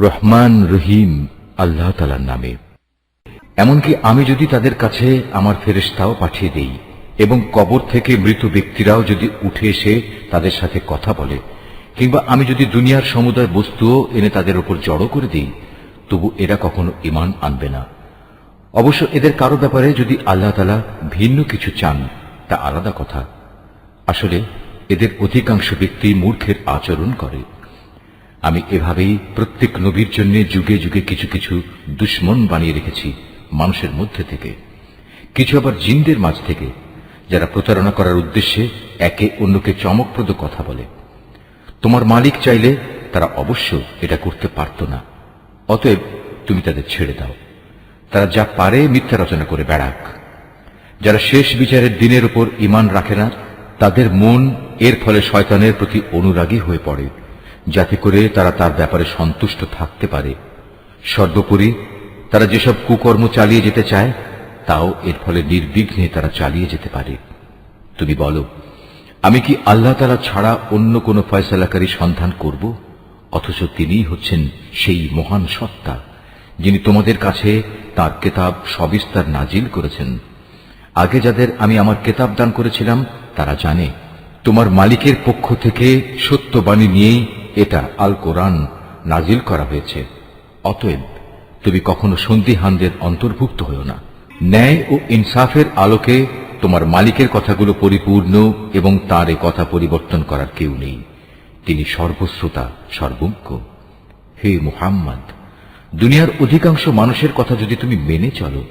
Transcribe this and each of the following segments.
রহমান রহিম আল্লাহ তাআলার নামে। এমনকি আমি যদি তাদের কাছে আমার ফেরেশতাও পাঠিয়ে দেই এবং কবর থেকে মৃত ব্যক্তিরাও যদি উঠে এসে তাদের সাথে কথা বলে, কিংবা আমি যদি দুনিয়ার সমুদয় বস্তুও এনে তাদের উপর জড়ো করে দিই, তবু এরা কখনো ঈমান আনবে না। অবশ্য এদের কারো ব্যাপারে যদি আল্লাহ তাআলা ভিন্ন কিছু চান তা আলাদা কথা। আসলে এদের অধিকাংশ ব্যক্তি মূর্খের আচরণ করে। আমি এভাবেই প্রত্যেক নবীর জন্য যুগে যুগে কিছু কিছু দুশমন বানিয়ে রেখেছি মানুষের মধ্যে থেকে, কিছু আবার জিনদের মাঝ থেকে, যারা প্রতারণা করার উদ্দেশ্যে একে অন্যকে চমকপ্রদ কথা বলে। তোমার মালিক চাইলে তারা অবশ্য এটা করতে পারত না। অতএব তুমি তাদের ছেড়ে দাও, তারা যা পারে মিথ্যা রচনা করে বেড়াক। যারা শেষ বিচারের দিনের উপর ঈমান রাখে না, তাদের মন এর ফলে শয়তানের প্রতি অনুরাগী হয়ে পড়ে, যাতে করে তারা তার ব্যাপারে সন্তুষ্ট থাকতে পারে। সর্বোপরি তারা যেসব কুকর্ম চালিয়ে যেতে চায় তাও এর ফলে নির্বিঘ্নে তারা চালিয়ে যেতে পারে। তুমি বলো, আমি কি আল্লাহ তাআলা ছাড়া অন্য কোন ফয়সালাকারী সন্ধান করব? অথচ তিনিই হচ্ছেন সেই মহান সত্তা, যিনি তোমাদের কাছে তার কিতাব সবিস্তার নাজিল করেছেন। আগে যাদের আমি আমার কিতাব দান করেছিলাম তারা জানে তোমার মালিকের পক্ষ থেকে সত্যবাণী নিয়েই এটা আল কোরআন নাজিল করা হয়েছে। অতএব তুমি কখনো সন্দিহানদের অন্তর্ভুক্ত হও না। ন্যায় ও ইনসাফের আলোকে তোমার মালিকের কথাগুলো পরিপূর্ণ এবং তার এ কথা পরিবর্তন করার কেউ নেই। তিনি সর্বশ্রোতা সর্বজ্ঞ। হে মুহাম্মদ, দুনিয়ার অধিকাংশ মানুষের কথা যদি তুমি মেনে চলো,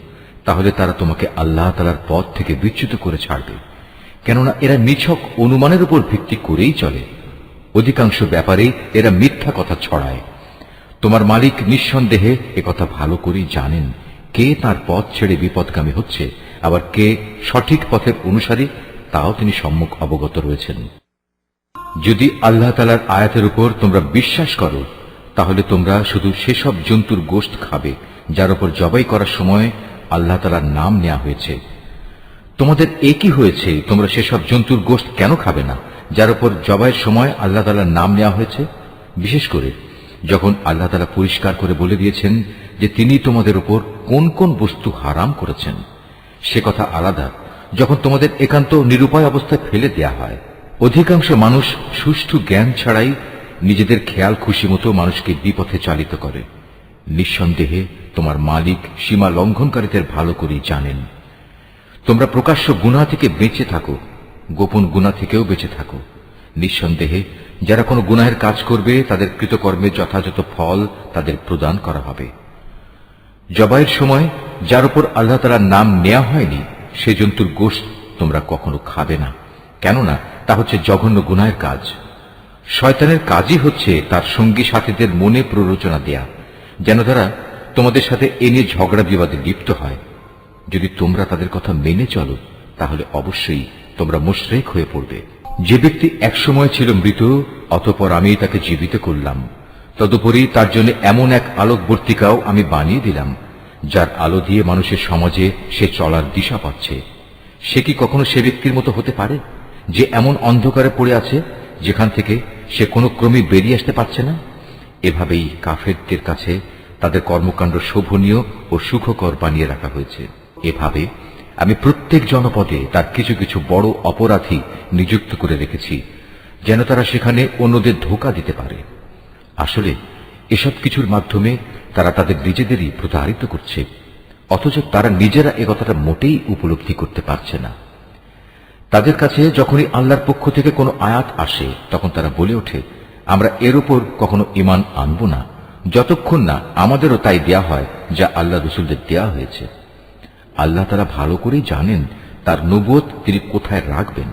তাহলে তারা তোমাকে আল্লাহ তাআলার পথ থেকে বিচ্যুত করে ছাড়বে, কেননা এরা নিছক অনুমানের উপর ভিত্তি করেই চলে। অধিকাংশ ব্যাপারেই এরা মিথ্যা কথা ছড়ায়। তোমার মালিক নিঃসন্দেহে একথা ভালো করেই জানেন কে তার পথ ছেড়ে বিপদগামী হচ্ছে, আবার কে সঠিক পথের অনুসারী তাও তিনি সম্মুখ অবগত রয়েছেন। যদি আল্লাহ তাআলার আয়াতের উপর তোমরা বিশ্বাস করো, তাহলে তোমরা শুধু সেসব জন্তুর গোশত খাবে যার উপর জবাই করার সময় আল্লাহ তাআলার নাম নেওয়া হয়েছে। তোমাদের একই হয়েছে, তোমরা সেসব জন্তুর গোশত কেন খাবে না যার উপর জবাইয়ের সময় আল্লাহ তাআলার নাম নেওয়া হয়েছে? বিশেষ করে যখন আল্লাহ তাআলা পরিষ্কার করে বলে দিয়েছেন যে তিনি তোমাদের উপর কোন কোন বস্তু হারাম করেছেন। সে কথা আলাদা যখন তোমাদের একান্ত নিরুপায় অবস্থায় ফেলে দেয়া হয়। অধিকাংশ মানুষ সুষ্ঠু জ্ঞান ছাড়াই নিজেদের খেয়াল খুশি মতো মানুষকে বিপথে চালিত করে। নিঃসন্দেহে তোমার মালিক সীমা লঙ্ঘনকারীদের ভালো করেই জানেন। তোমরা প্রকাশ্য গুনাহ থেকে বেঁচে থাকো, গোপন গুনাহ থেকেও বেঁচে থাকো। নিঃসন্দেহে যারা কোনো গুনাহের কাজ করবে তাদের কৃতকর্মের যথাযথ ফল তাদের প্রদান করা হবে। জবাইয়ের সময় যার উপর আল্লাহ তাআলার নাম নেওয়া হয়নি সে জন্তুর গোশত তোমরা কখনো খাবে না, কেননা তা হচ্ছে জঘন্য গুনাহের কাজ। শয়তানের কাজই হচ্ছে তার সঙ্গী সাথীদের মনে প্ররোচনা দেয়া, যেন তারা তোমাদের সাথে এ নিয়ে ঝগড়া বিবাদে লিপ্ত হয়। যদি তোমরা তাদের কথা মেনে চলো, তাহলে অবশ্যই তোমরা মুশরিক হয়ে পড়বে। যে ব্যক্তি একসময় ছিল মৃত, অতঃপর আমি তাকে জীবিত করলাম, তদুপরি তার জন্য এমন এক আলোকবর্তিকাও আমি বানিয়ে দিলাম যার আলো দিয়ে মানুষের সমাজে সে চলার দিশা পাচ্ছে। সে কি কখনো সে ব্যক্তির মতো হতে পারে যে এমন অন্ধকারে পড়ে আছে যেখান থেকে সে কোনো ক্রমে বেরিয়ে আসতে পারছে না? এভাবেই কাফেরদের কাছে তাদের কর্মকাণ্ড শোভনীয় ও সুখকর বানিয়ে রাখা হয়েছে। এভাবে আমি প্রত্যেক জনপদে তার কিছু কিছু বড় অপরাধী নিযুক্ত করে রেখেছি, যেন তারা সেখানে অন্যদের ধোঁকা দিতে পারে। আসলে এসব কিছুর মাধ্যমে তারা তাদের নিজেদেরই প্রতারিত করছে, অথচ তারা নিজেরা এ কথাটা মোটেই উপলব্ধি করতে পারছে না। তাদের কাছে যখনই আল্লাহর পক্ষ থেকে কোনো আয়াত আসে তখন তারা বলে ওঠে, আমরা এর উপর কখনো ঈমান আনব না যতক্ষণ না আমাদেরও তাই দেয়া হয় যা আল্লাহ রাসূলদের দেয়া হয়েছে। আল্লাহ তাআলা ভালো করেই জানেন তার নবুয়ত তিনি কোথায় রাখবেন।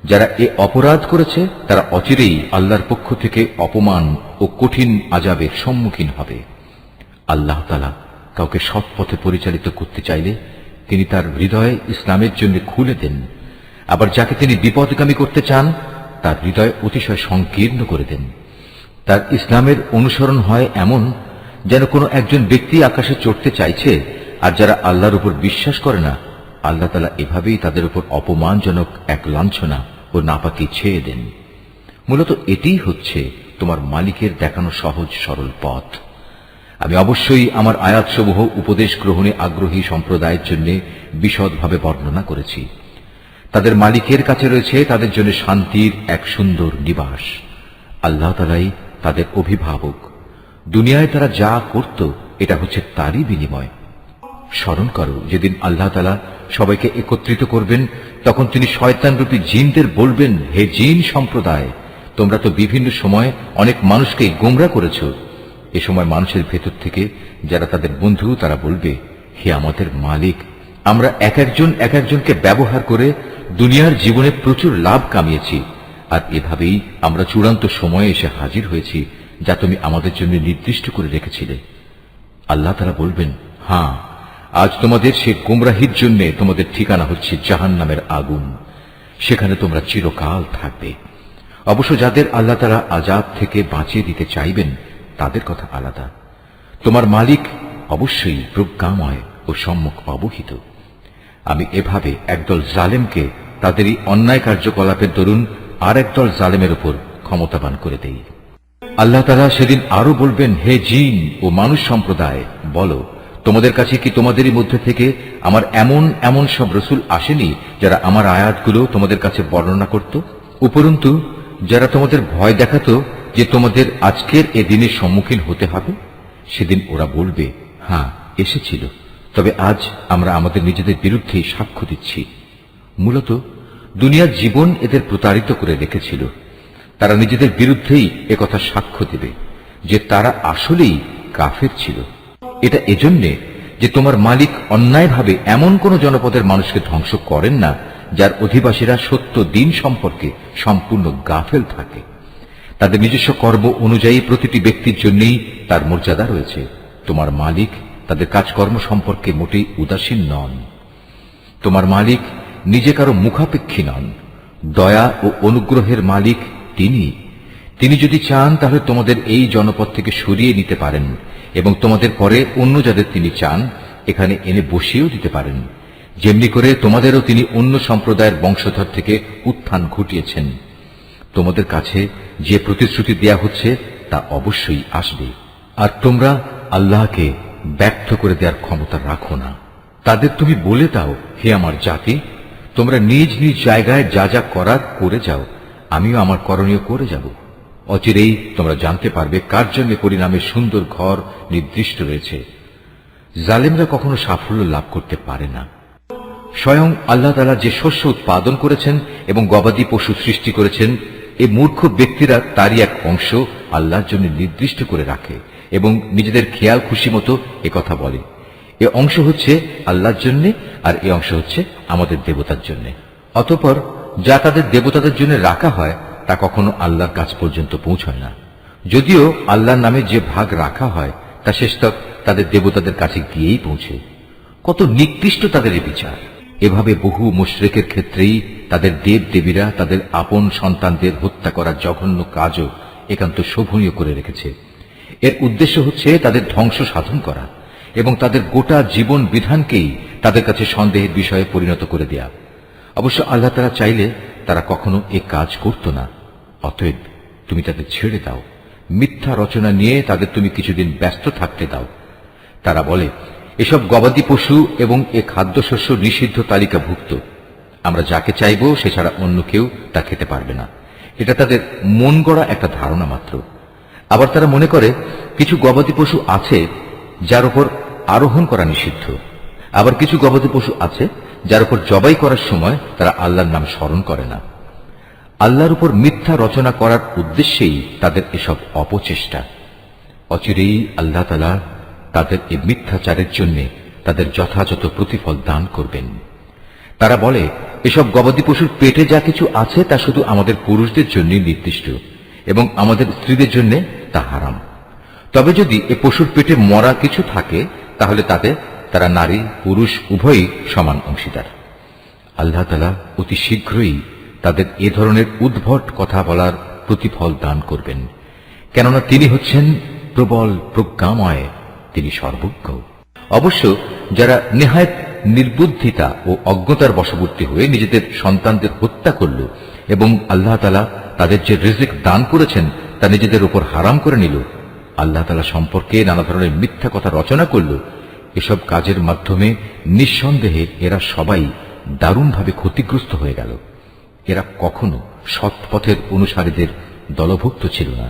যারা এ অপরাধ করেছে তারা অচিরেই আল্লাহর পক্ষ থেকে অপমান ও কঠিন আযাবের সম্মুখীন হবে। আল্লাহ তাআলা কাউকে সৎ পথে পরিচালিত করতে চাইলে তিনি তার হৃদয় ইসলামের জন্য খুলে দেন, আবার যাকে তিনি বিপদগামী করতে চান তার হৃদয় অতিশয় সংকীর্ণ করে দেন। তার ইসলামের অনুসরণ হয় এমন যেন কোনো একজন ব্যক্তি আকাশে চড়তে চাইছে, আর যারা আল্লাহর উপর বিশ্বাস করে না আল্লাহ তাআলা এভাবেই তাদের উপর অপমানজনক এক লাঞ্ছনা ও নাপাকি ছেয়ে দেন। মূলত এটিই হচ্ছে তোমার মালিকের দেখানো সহজ সরল পথ। আমি অবশ্যই আমার আয়াতসমূহ উপদেশ গ্রহণে আগ্রহী সম্প্রদায়ের জন্য বিশদভাবে বর্ণনা করেছি। তাদের মালিকের কাছে রয়েছে তাদের জন্য শান্তির এক সুন্দর নিবাস। আল্লাহ তাআলাই তাদের অভিভাবক। দুনিয়ায় তারা যা করত এটা হচ্ছে তারই বিনিময়। স্মরণ করো যেদিন আল্লাহ তাআলা সবাইকে একত্রিত করবেন, তখন তিনি শয়তানরূপী জিনদের বলবেন, হে জিন সম্প্রদায়, তোমরা তো বিভিন্ন সময় অনেক মানুষকে গোমরা করেছ। এ সময় মানুষের ভেতর থেকে যারা তাদের বন্ধু তারা বলবে, হে আমাদের মালিক, আমরা এক একজনকে ব্যবহার করে দুনিয়ার জীবনে প্রচুর লাভ কামিয়েছি, আর এভাবেই আমরা চূড়ান্ত সময়ে এসে হাজির হয়েছি যা তুমি আমাদের জন্য নির্দিষ্ট করে রেখেছিলে। আল্লাহ তাআলা বলবেন, হ্যাঁ, আজ তোমাদের সে গোমরাহির জন্য তোমাদের ঠিকানা হচ্ছে জাহান্নামের আগুন, সেখানে তোমরা চিরকাল থাকবে। অবশ্য যাদের আল্লাহ তাআলা আযাব থেকে বাঁচিয়ে দিতে চাইবেন তাদের কথা আলাদা। তোমার মালিক অবশ্যই প্রজ্ঞাময় ও সম্যক অবহিত। আমি এভাবে একদল জালেমকে তাদেরই অন্যায় কার্যকলাপের দরুন আর একদল জালেমের উপর ক্ষমতাবান করে দেই। আল্লাহ তাআলা সেদিন আরো বলবেন, হে জিন ও মানুষ সম্প্রদায়, বলো, তোমাদের কাছে কি তোমাদেরই মধ্যে থেকে আমার এমন এমন সব রসুল আসেনি যারা আমার আয়াতগুলো তোমাদের কাছে বর্ণনা করত? উপরন্তু যারা তোমাদের ভয় দেখাতো যে তোমাদের আজকের এ দিনের সম্মুখীন হতে হবে? সেদিন ওরা বলবে, হ্যাঁ এসেছিল, তবে আজ আমরা আমাদের নিজেদের বিরুদ্ধেই সাক্ষ্য দিচ্ছি। মূলত দুনিয়ার জীবন এদের প্রতারিত করে রেখেছিল। তারা নিজেদের বিরুদ্ধেই একথা সাক্ষ্য দেবে যে তারা আসলেই কাফের ছিল। এটা এজন্যে যে তোমার মালিক অন্যায়ভাবে এমন কোন জনপদের মানুষকে ধ্বংস করেন না যার অধিবাসীরা সত্য দিন সম্পর্কে সম্পূর্ণ গাফেল থাকে। তাদের নিজস্ব কর্ম অনুযায়ী প্রতিটি ব্যক্তির জন্যই তার মর্যাদা রয়েছে। তোমার মালিক তাদের কাজকর্ম সম্পর্কে মোটেই উদাসীন নন। তোমার মালিক নিজে কারো মুখাপেক্ষী নন। দয়া ও অনুগ্রহের মালিক তিনি যদি চান তাহলে তোমাদের এই জনপদ থেকে সরিয়ে নিতে পারেন এবং তোমাদের পরে অন্য যাদের তিনি চান এখানে এনে বসিয়েও দিতে পারেন, যেমনি করে তোমাদেরও তিনি অন্য সম্প্রদায়ের বংশধর থেকে উত্থান ঘটিয়েছেন। তোমাদের কাছে যে প্রতিশ্রুতি দেয়া হচ্ছে তা অবশ্যই আসবে, আর তোমরা আল্লাহকে ব্যর্থ করে দেওয়ার ক্ষমতা রাখো না। তাদের তুমি বলে দাও, হে আমার জাতি, তোমরা নিজ নিজ জায়গায় যা যা করার করে যাও, আমিও আমার করণীয় করে যাব। অচিরেই তোমরা জানতে পারবে কার জন্য পরিণামের সুন্দর ঘর নির্দিষ্ট রয়েছে। জালেমরা কখনো সাফল্য লাভ করতে পারে না। স্বয়ং আল্লাহ তাআলা যে শস্য উৎপাদন করেছেন এবং গবাদি পশু সৃষ্টি করেছেন, এই মূর্খ ব্যক্তিরা তারই এক অংশ আল্লাহর জন্য নির্দিষ্ট করে রাখে এবং নিজেদের খেয়াল খুশি মতো একথা বলে। এ অংশ হচ্ছে আল্লাহর জন্য আর এ অংশ হচ্ছে আমাদের দেবতার জন্য। অতঃপর যা তাদের দেবতাদের জন্য রাখা হয় তা কখনো আল্লাহর কাছ পর্যন্ত পৌঁছায় না। যদিও আল্লাহর নামে যে ভাগ রাখা হয় তা শেষতক তাদের দেবতাদের কাছে গিয়েই পৌঁছে। কত নিকৃষ্ট তাদের এই বিচার! এভাবে বহু মুশরিকের ক্ষেত্রেই তাদের দেব দেবীরা তাদের আপন সন্তানদের হত্যা করার জঘন্য কাজও একান্ত শোভনীয় করে রেখেছে। এর উদ্দেশ্য হচ্ছে তাদের ধ্বংস সাধন করা এবং তাদের গোটা জীবন বিধানকেই তাদের কাছে সন্দেহের বিষয়ে পরিণত করে দেয়া। অবশ্য আল্লাহ তাআলা চাইলে তারা কখনো এ কাজ করত না। অতএব তুমি তাদের ছেড়ে দাও, মিথ্যা রচনা নিয়ে তাদের তুমি কিছুদিন ব্যস্ত থাকতে দাও। তারা বলে, এসব গবাদি পশু এবং এ খাদ্যশস্য নিষিদ্ধ তালিকাভুক্ত, আমরা যাকে চাইব সে ছাড়া অন্য কেউ তা খেতে পারবে না। এটা তাদের মন গড়া একটা ধারণা মাত্র। আবার তারা মনে করে কিছু গবাদি পশু আছে যার উপর আরোহণ করা নিষিদ্ধ, আবার কিছু গবাদি পশু আছে যার উপর জবাই করার সময় তারা আল্লাহর নাম স্মরণ করে না। আল্লাহর উপর মিথ্যা রচনা করার উদ্দেশ্যেই তাদের এসব অপচেষ্টা। অচিরেই আল্লাহ তাআলা তাদের এই মিথ্যাচারের জন্য তাদের যথাযথ প্রতিফল দান করবেন। তারা বলে, এসব গবাদি পশুর পেটে যা কিছু আছে তা শুধু আমাদের পুরুষদের জন্য নির্দিষ্ট এবং আমাদের স্ত্রীদের জন্য তা হারাম। তবে যদি এ পশুর পেটে মরা কিছু থাকে তাহলে তারা নারী পুরুষ উভয়ই সমান অংশীদার। আল্লাহ তাআলা অতি শীঘ্রই তাদের এ ধরনের উদ্ভট কথা বলার প্রতিফল দান করবেন, কেননা তিনি হচ্ছেন প্রবল প্রজ্ঞাময়, তিনি সর্বজ্ঞ। অবশ্য যারা নেহায়েত নির্বুদ্ধিতা ও অজ্ঞতার বশবর্তী হয়ে নিজেদের সন্তানদের হত্যা করল এবং আল্লাহ তাআলা তাদের যে রিজিক দান করেছেন তা নিজেদের উপর হারাম করে নিল, আল্লাহ তাআলা সম্পর্কে নানা ধরনের মিথ্যা কথা রচনা করল, এসব কাজের মাধ্যমে নিঃসন্দেহে এরা সবাই দারুণভাবে ক্ষতিগ্রস্ত হয়ে গেল। এরা কখনো সৎ পথের অনুসারীদের দলভুক্ত ছিল না।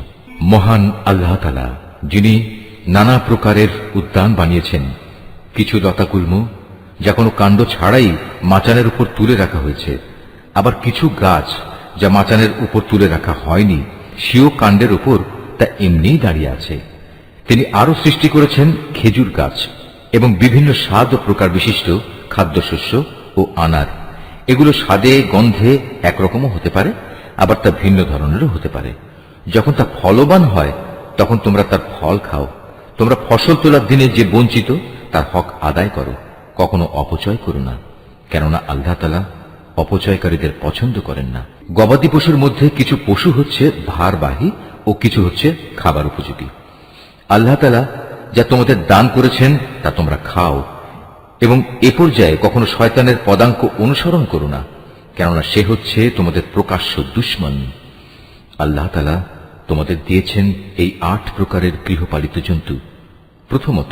মহান আল্লাহ তাআলা, যিনি নানা প্রকারের উদ্যান বানিয়েছেন, কিছু লতাকুলম যা কোনো কাণ্ড ছাড়াই মাচানের উপর তুলে রাখা হয়েছে, আবার কিছু গাছ যা মাচানের উপর তুলে রাখা হয়নি, সেও কাণ্ডের উপর তা এমনিই দাঁড়িয়ে আছে। তিনি আরো সৃষ্টি করেছেন খেজুর গাছ এবং বিভিন্ন স্বাদ ও প্রকার বিশিষ্ট খাদ্যশস্য ও আনার। এগুলো স্বাদে গন্ধে একরকমও হতে পারে, আবার তা ভিন্ন ধরনেরও হতে পারে। যখন তা ফলবান হয় তখন তোমরা তার ফল খাও। তোমরা ফসল তোলার দিনে যে বঞ্চিত তার হক আদায় করো, কখনো অপচয় করো না, কেননা আল্লাহ তাআলা অপচয়কারীদের পছন্দ করেন না। গবাদি পশুর মধ্যে কিছু পশু হচ্ছে ভারবাহী ও কিছু হচ্ছে খাবার উপযোগী। আল্লাহ তাআলা যা তোমাদের দান করেছেন তা তোমরা খাও, এবং এ পর্যায়ে কখনো শয়তানের পদাঙ্ক অনুসরণ করো না, কেননা সে হচ্ছে তোমাদের প্রকাশ্য দুশমন। আল্লাহ তাআলা তোমাদের দিয়েছেন এই 8 প্রকারের গৃহপালিত জন্তু। প্রথমত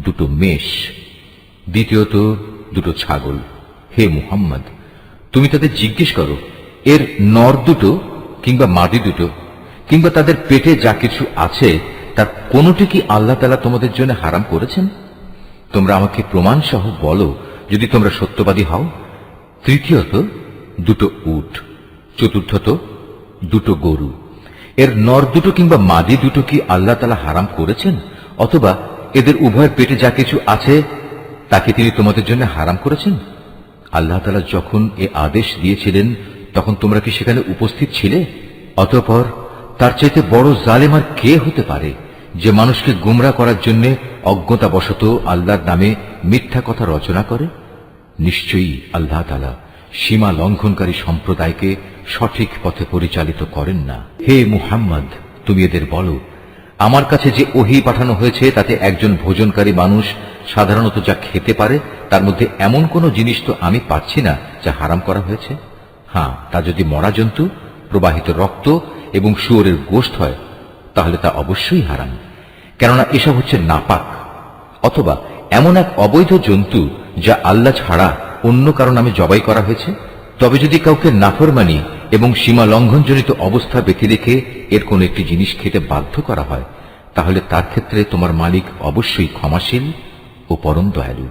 2 মেষ, দ্বিতীয়ত 2 ছাগল। হে মুহাম্মদ, তুমি তাদের জিজ্ঞেস করো, এর নর 2 কিংবা মাদি 2 কিংবা তাদের পেটে যা কিছু আছে তার কোনটি কি আল্লাহ তাআলা তোমাদের জন্য হারাম করেছেন? তোমরা আমাকে প্রমাণ সহ বলো যদি তোমরা সত্যবাদী হও। তৃতীয়ত 2 উট, চতুর্থত 2 গরু। এর নর 2 কিংবা মাদি 2 কি আল্লাহ তাআলা হারাম করেছেন, অথবা এদের উভয়ের পেটে যা কিছু আছে তাকে তিনি তোমাদের জন্য হারাম করেছেন? আল্লাহ তাআলা যখন এ আদেশ দিয়েছিলেন তখন তোমরা কি সেখানে উপস্থিত ছিলে? অতঃপর তার চাইতে বড় জালেম আর কে হতে পারে, যে মানুষকে গুমরা করার জন্য অজ্ঞতাবশত আল্লাহর নামে মিথ্যা কথা রচনা করে? নিশ্চয়ই আল্লাহ তাআলা সীমা লঙ্ঘনকারী সম্প্রদায়কে সঠিক পথে পরিচালিত করেন না। হে মুহাম্মদ, তুমি এদের বলো, আমার কাছে যে ওহী পাঠানো হয়েছে তাতে একজন ভোজনকারী মানুষ সাধারণত যা খেতে পারে তার মধ্যে এমন কোন জিনিস তো আমি পাচ্ছি না যা হারাম করা হয়েছে। হ্যাঁ, তা যদি মরা জন্তু, প্রবাহিত রক্ত এবং শুয়োরের গোশত হয় তাহলে তা অবশ্যই হারাম, কেননা এসব হচ্ছে নাপাক। অথবা এমন এক অবৈধ জন্তু যা আল্লাহ ছাড়া অন্য কারো নামে জবাই করা হয়েছে, তবে যদি কাউকে নাফরমানি এবং সীমা লঙ্ঘনজনিত অবস্থা বেঁধে রেখে এর কোন একটি জিনিস খেতে বাধ্য করা হয়, তাহলে তার ক্ষেত্রে তোমার মালিক অবশ্যই ক্ষমাশীল ও পরম দয়ালু।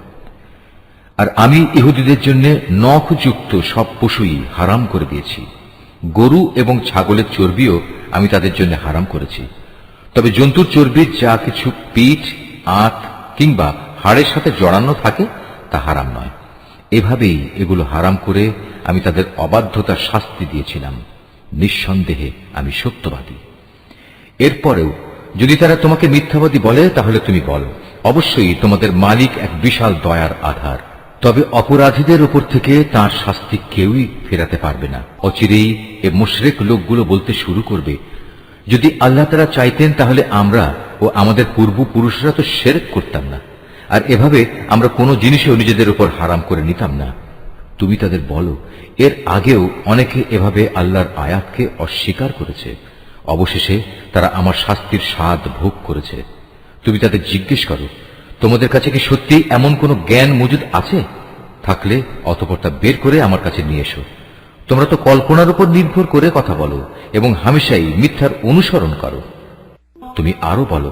আর আমি ইহুদিদের জন্য নখযুক্ত সব পশুই হারাম করে দিয়েছি। গরু এবং ছাগলের চর্বিও আমি তাদের জন্য হারাম করেছি। তবে জন্তুর চর্বির যা কিছু পিঠ, আঁত কিংবা হাড়ের সাথে জড়ানো থাকে তা হারাম নয়। এভাবেই এগুলো হারাম করে আমি তাদের অবাধ্যতার শাস্তি দিয়েছিলাম। নিঃসন্দেহে আমি সত্যবাদী। এরপরেও যদি তারা তোমাকে মিথ্যাবাদী বলে তাহলে তুমি বলো, অবশ্যই তোমাদের মালিক এক বিশাল দয়ার আধার। তবে অপরাধীদের উপর থেকে তার শাস্তি কেউই ফেরাতে পারবে না। অচিরেই এ মুশরিক লোকগুলো বলতে শুরু করবে, যদি আল্লাহ তাআলা চাইতেন তাহলে আমরা ও আমাদের পূর্বপুরুষরা তো শিরক করতাম না, আর এভাবে আমরা কোনো জিনিসও নিজেদের উপর হারাম করে নিতাম না। তুমি তাদের বলো, এর আগেও অনেকে এভাবে আল্লাহর আয়াতকে অস্বীকার করেছে, অবশেষে তারা আমার শাস্তির স্বাদ ভোগ করেছে। তুমি তাদের জিজ্ঞেস করো, তোমাদের কাছে কি সত্যি এমন কোনো জ্ঞান মজুদ আছে? থাকলে অতঃপর তা বের করে আমার কাছে নিয়ে এসো। তোমরা তো কল্পনার উপর নির্ভর করে কথা বলো এবং হামেশাই মিথ্যার অনুসরণ করো। তুমি আরো বলো,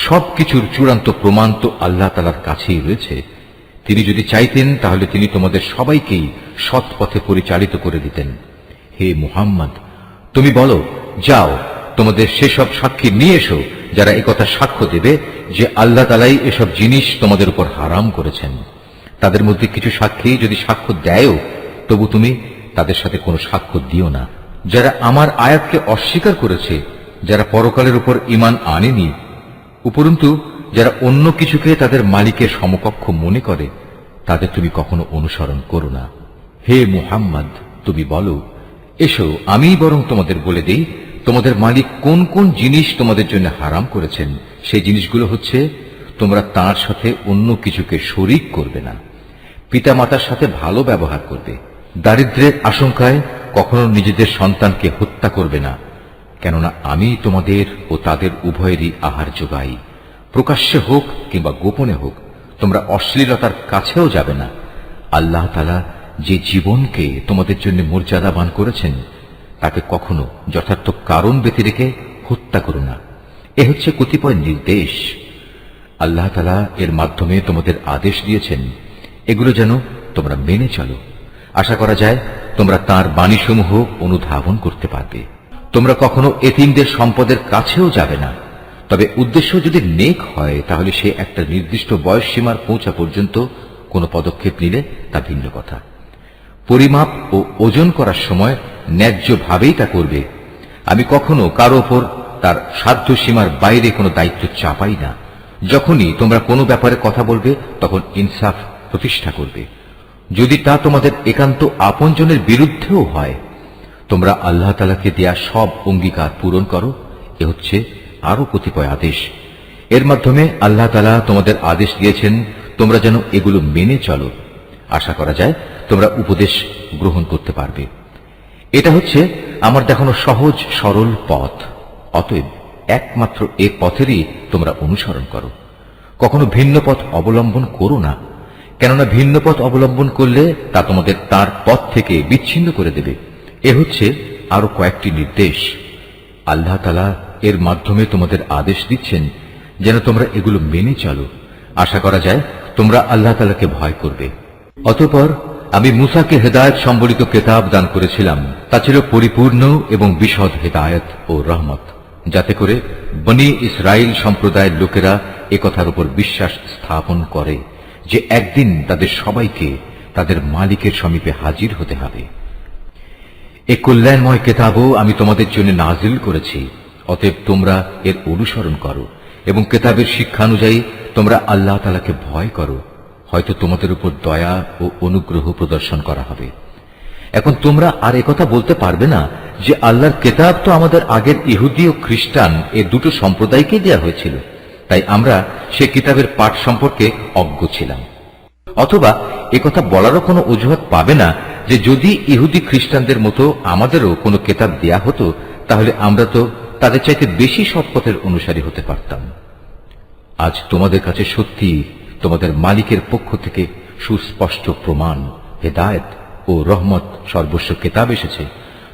সবকিছুর চূড়ান্ত প্রমাণ তো আল্লাহ তাআলার কাছেই রয়েছে। তিনি যদি চাইতেন তাহলে তিনি তোমাদের সবাইকেই সৎ পথে পরিচালিত করে দিতেন। হে মুহাম্মদ, তুমি বলো, যাও তোমাদের সেসব সাক্ষী নিয়ে এসো যারা একথা সাক্ষ্য দেবে যে আল্লাহ তাআলাই এসব জিনিস তোমাদের উপর হারাম করেছেন। তাদের মধ্যে কিছু সাক্ষী যদি সাক্ষ্য দেয়ও তবু তুমি তাদের সাথে কোনো সাক্ষ্য দিও না। যারা আমার আয়াতকে অস্বীকার করেছে, যারা পরকালের উপর ঈমান আনেনি, উপরন্তু যারা অন্য কিছুকে তাদের মালিকের সমকক্ষ মনে করে, তাদের তুমি কখনো অনুসরণ করো না। হে মুহাম্মদ, তুমি বলো, এসো আমি বরং তোমাদের বলে দেই তোমাদের মালিক কোন কোন জিনিস তোমাদের জন্য হারাম করেছেন। সেই জিনিসগুলো হচ্ছে, তোমরা তার সাথে অন্য কিছুকে শরীক করবে না, পিতা মাতার সাথে ভালো ব্যবহার করবে, দারিদ্র্যের আশঙ্কায় কখনো নিজেদের সন্তানকে হত্যা করবে না, কেননা আমি তোমাদের ও তাদের উভয়েরই আহার যোগাই, প্রকাশ্যে হোক কিংবা গোপনে হোক। তোমরা অশ্লীলতার কাছেও যাবে না। আল্লাহ তাআলা যে জীবনকে তোমাদের জন্য মর্যাদাবান করেছেন তাকে কখনো যথার্থ কারণ ব্যতি রেখে হত্যা করো না। এ হচ্ছে কতিপয় নির্দেশ। আল্লাহ তাআলা এর মাধ্যমে তোমাদের আদেশ দিয়েছেন, এগুলো যেন তোমরা মেনে চলো। আশা করা যায় তোমরা তাঁর বাণীসমূহ অনুধাবন করতে পারবে। তোমরা কখনো এতিমদের সম্পদের কাছেও যাবে না। তবে উদ্দেশ্য যদি নেক হয় তাহলে সে একটা নির্দিষ্ট বয়স সীমার পৌঁছা পর্যন্ত কোনো পদক্ষেপ নিলে তা ভিন্ন কথা। পরিমাপ ও ওজন করার সময় ন্যায্যভাবেই তা করবে। আমি কখনো কারো ওপর তার সাধ্য সীমার বাইরে কোনো দায়িত্ব চাপাই না। যখনই তোমরা কোনো ব্যাপারে কথা বলবে তখন ইনসাফ প্রতিষ্ঠা করবে, যদি তা তোমাদের একান্ত আপনজনের বিরুদ্ধেও হয়। তোমরা আল্লাহ তাআলাকে দেয়া সব অঙ্গীকার পূরণ করো। এ হচ্ছে আরো কতিপয় আদেশ। এর মাধ্যমে আল্লাহ তাআলা তোমাদের আদেশ দিয়েছেন তোমরা যেন এগুলো মেনে চলো। আশা করা যায় তোমরা উপদেশ গ্রহণ করতে পারবে। এটা হচ্ছে আমার দেখানো সহজ সরল পথ। অতএব একমাত্র এ পথেরই তোমরা অনুসরণ করো। কখনো ভিন্ন পথ অবলম্বন করো না, কেননা ভিন্ন পথ অবলম্বন করলে তা তোমাদের তার পথ থেকে বিচ্ছিন্ন করে দেবে। এ হচ্ছে আরো কয়েকটি নির্দেশ। আল্লাহ তাআলা এর মাধ্যমে তোমাদের আদেশ দিচ্ছেন যেন তোমরা এগুলো মেনে চলো। আশা করা যায় তোমরা আল্লাহ তাআলাকে ভয় করবে। অতঃপর আমি মূসাকে হেদায়েত সম্বলিত কিতাব দান করেছিলাম। তা ছিল পরিপূর্ণ এবং বিশদ হেদায়েত ও রহমত, যাতে করে বনি ইসরাইল সম্প্রদায়ের লোকেরা একথার উপর বিশ্বাস স্থাপন করে যে একদিন তাদের সবাইকে তাদের মালিকের সমীপে হাজির হতে হবে। এ কল্যাণময় কিতাবও আমি তোমাদের জন্য নাজিল করেছি। অতএব তোমরা এর অনুসরণ করো এবং কিতাবের শিক্ষানুযায়ী তোমরা আল্লাহ তাআলাকে ভয় করো। হয়তো তোমাদের উপর দয়া ও অনুগ্রহ প্রদর্শন করা হবে। এখন তোমরা আর একথা বলতে পারবে না যে আল্লাহর কিতাব তো আমাদের আগের ইহুদি ও খ্রিস্টান এ দুটো সম্প্রদায়কে দেয়া হয়েছিল, তাই আমরা সে কিতাবের পাঠ সম্পর্কে অজ্ঞ ছিলাম। অথবা একথা বলারও কোনো অজুহাত পাবে না যে যদি ইহুদি খ্রিস্টানদের মতো আমাদেরও কোনো কিতাব দেয়া হতো তাহলে আমরা তো তাদের চাইতে বেশি সৎপথের অনুসারী হতে পারতাম। আজ তোমাদের কাছে সত্যি তোমাদের মালিকের পক্ষ থেকে সুস্পষ্ট প্রমাণ, হেদায়েত ও রহমত সর্বস্ব কিতাব এসেছে।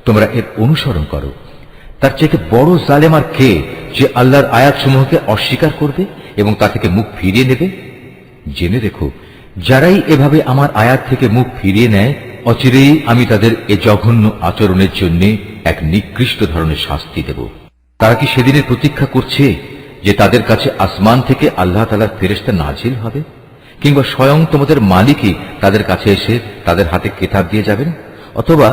তোমরা এর অনুসরণ করো। তার চাইতে বড় জালেম আর কে যে আল্লাহর আয়াতসমূহকে অস্বীকার করবে এবং তা থেকে মুখ ফিরিয়ে নেবে? জেনে রেখো, যারাই এভাবে আমার আয়াত থেকে মুখ ফিরিয়ে নেয় অচিরেই আমি তাদের এ জঘন্য আচরণের জন্য এক নিকৃষ্ট ধরনের শাস্তি দেব। তারা কি সেদিনের প্রতীক্ষা করছে যে তাদের কাছে আসমান থেকে আল্লাহ তাআলার ফেরেশতা নাজিল হবে, কিংবা স্বয়ং তোমাদের মালিকই তাদের কাছে এসে তাদের হাতে কিতাব দিয়ে যাবেন, অথবা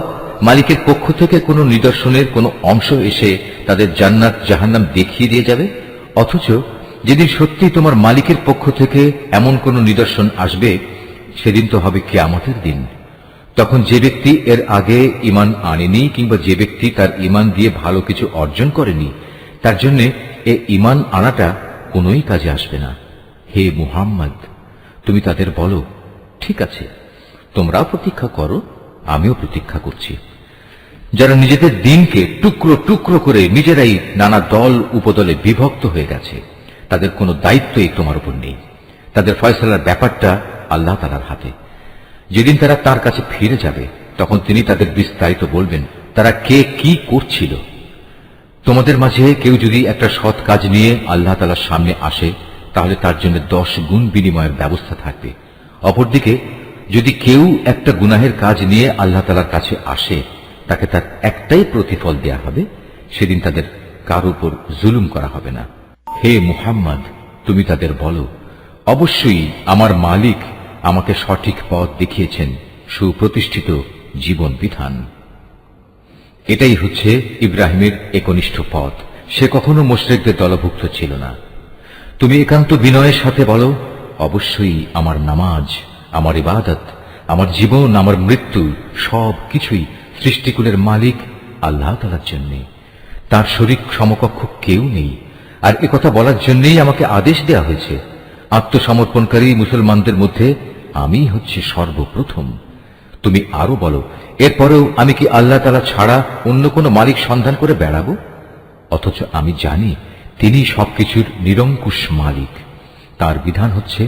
মালিকের পক্ষ থেকে কোনো নিদর্শনের কোনো অংশ এসে তাদের জান্নাত জাহান্নাম দেখিয়ে দিয়ে যাবে? অথচ যেদিন সত্যি তোমার মালিকের পক্ষ থেকে এমন কোন নিদর্শন আসবে সেদিন তো হবে কিয়ামতের দিন। তখন যে ব্যক্তি এর আগে ঈমান আনেনি কিংবা যে ব্যক্তি তার ঈমান দিয়ে ভালো কিছু অর্জন করেনি তার জন্য এ ঈমান আনাটা কোনোই কাজে আসবে না। হে মুহাম্মদ, তুমি তাদের বলো, ঠিক আছে, তোমরাও প্রতীক্ষা করো, আমিও প্রতীক্ষা করছি। যারা নিজেদের দিনকে টুকরো টুকরো করে নিজেরাই নানা দল উপদলে বিভক্ত হয়ে গেছে, তাদের কোনো দায়িত্বই তোমার উপর নেই। তাদের ফয়সালার ব্যাপারটা আল্লাহ তাআলার হাতে। যেদিন তারা তার কাছে ফিরে যাবে তখন তিনি তাদের বিস্তারিত বলবেন তারা কে কি করছিল। তোমাদের মাঝে কেউ যদি একটা সৎ কাজ নিয়ে আল্লাহ তাআলার সামনে আসে তাহলে তার জন্য 10 গুণ বিনিময়ের ব্যবস্থা থাকবে। অপরদিকে যদি কেউ একটা গুনাহের কাজ নিয়ে আল্লাহ তাআলার কাছে আসে তাকে তার একটাই প্রতিফল দেয়া হবে। সেদিন তাদের কার উপর জুলুম করা হবে না। হে মুহাম্মদ, তুমি তাদের বলো, অবশ্যই আমার মালিক আমাকে সঠিক পথ দেখিয়েছেন, সুপ্রতিষ্ঠিত জীবন বিধান। এটাই হচ্ছে ইব্রাহিমের একনিষ্ঠ পথ। সে কখনো মুশরিকদের দলভুক্ত ছিল না। তুমি একান্ত বিনয়ের সাথে বলো, অবশ্যই আমার নামাজ, আমার ইবাদত, আমার জীবন, আমার মৃত্যু সব কিছুই সৃষ্টিকুলের মালিক আল্লাহ তাআলার জন্য। তার শরীক সমকক্ষ কেউ নেই। আর একথা বলার জন্যই আমাকে আদেশ দেয়া হয়েছে। আত্মসমর্পণকারী মুসলমানদের মধ্যে আমি হচ্ছে সর্বপ্রথম। তুমি আরো বলো, এরপরেও আমি কি আল্লাহ তাআলা ছাড়া অন্য কোনো মালিক সন্ধান করে বেড়াবো? অথচ আমি জানি তিনি সবকিছুর নিরঙ্কুশ মালিক। তার বিধান হচ্ছে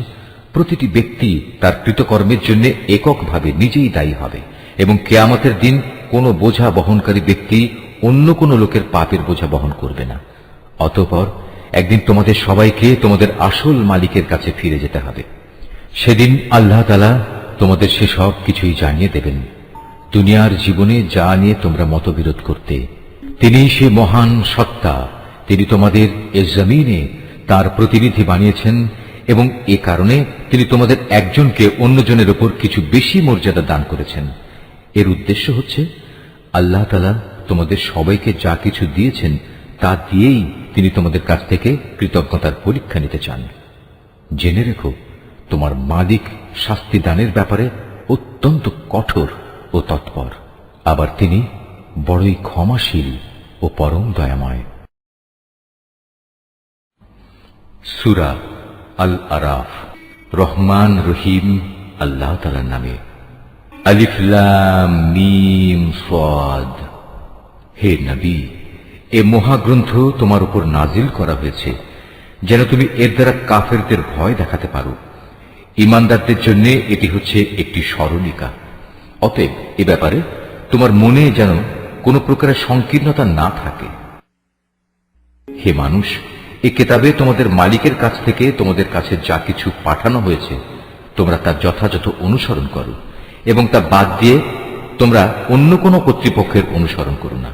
প্রতিটি ব্যক্তি তার কৃতকর্মের জন্য এককভাবে নিজেই দায়ী হবে এবং কিয়ামতের দিন কোনো বোঝা বহনকারী ব্যক্তি অন্য কোনো লোকের পাপের বোঝা বহন করবে না। অতঃপর একদিন তোমাদের সবাইকে তোমাদের আসল মালিকের কাছে ফিরে যেতে হবে। সেদিন আল্লাহ তাআলা তোমাদের সেসব কিছুই জানিয়ে দেবেন। দুনিয়ার জীবনে যা নিয়ে তোমরা মতবিরোধ করতে, তিনি সে মহান সত্তা, তিনি তোমাদের এ জমিনে তার প্রতিনিধি বানিয়েছেন এবং এ কারণে তিনি তোমাদের একজনকে অন্যজনের উপর কিছু বেশি মর্যাদা দান করেছেন। এর উদ্দেশ্য হচ্ছে আল্লাহ তাআলা তোমাদের সবাইকে যা কিছু দিয়েছেন তা দিয়েই তিনি তোমাদের কাছ থেকে কৃতজ্ঞতার পরীক্ষা নিতে চান। জেনে রেখো, তোমার মালিক শাস্তি দানের ব্যাপারে অত্যন্ত কঠোর ও তৎপর। আবার তিনি বড়ই ক্ষমাশীল ও পরম দয়াময়। সূরা আল আরাফ। রহমান রহিম আল্লাহ তাআলার নামে। আলিফ লাম মিম সাদ। হে নবী, এ মহাগ্রন্থ তোমার উপর নাজিল করা হয়েছে যেন তুমি এর দ্বারা কাফেরদের ভয় দেখাতে পারো। ঈমানদারদের জন্য এটি হচ্ছে একটি স্মরণিকা। অতএব এ ব্যাপারে তোমার মনে যেন কোনো প্রকারের সংকীর্ণতা না থাকে। হে মানুষ, এ কিতাবে তোমাদের মালিকের কাছ থেকে তোমাদের কাছে যা কিছু পাঠানো হয়েছে তোমরা তার যথাযথ অনুসরণ করো এবং তা বাদ দিয়ে তোমরা অন্য কোনো কর্তৃপক্ষের অনুসরণ করো না।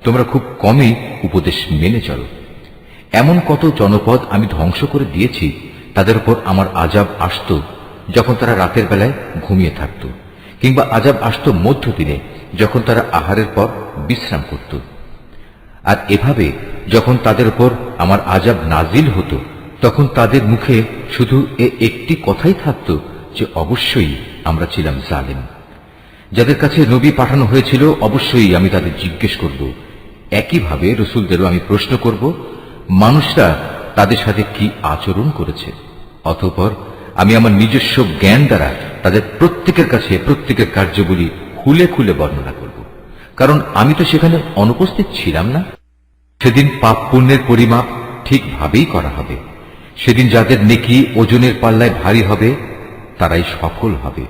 তোমরা খুব কমই উপদেশ মেনে চলো। এমন কত জনপদ আমি ধ্বংস করে দিয়েছি, তাদের উপর আমার আযাব আসত যখন তারা রাতের বেলায় ঘুমিয়ে থাকত, কিংবা আযাব আসত মধ্যদিনে যখন তারা আহারের পর বিশ্রাম করত। আর এভাবে যখন তাদের উপর আমার আযাব নাজিল হতো তখন তাদের মুখে শুধু একটি কথাই থাকত যে অবশ্যই আমরা ছিলাম জালেম। যাদের কাছে নবী পাঠানো হয়েছিল অবশ্যই আমি তাদের জিজ্ঞেস করব, একইভাবে রসুলদেরও আমি প্রশ্ন করব মানুষরা তাদের সাথে কি আচরণ করেছে। অতঃপর আমি আমার নিজস্ব জ্ঞান দ্বারা তাদের প্রত্যেকের কাছে প্রত্যেকের কার্যবলী খুলে খুলে বর্ণনা করব, কারণ আমি তো সেখানে অনুপস্থিত ছিলাম না। সেদিন পাপ পুণ্যের পরিমাপ ঠিকভাবেই করা হবে। সেদিন যাদের নেকি ওজনের পাল্লায় ভারী হবে তারাই সফল হবে,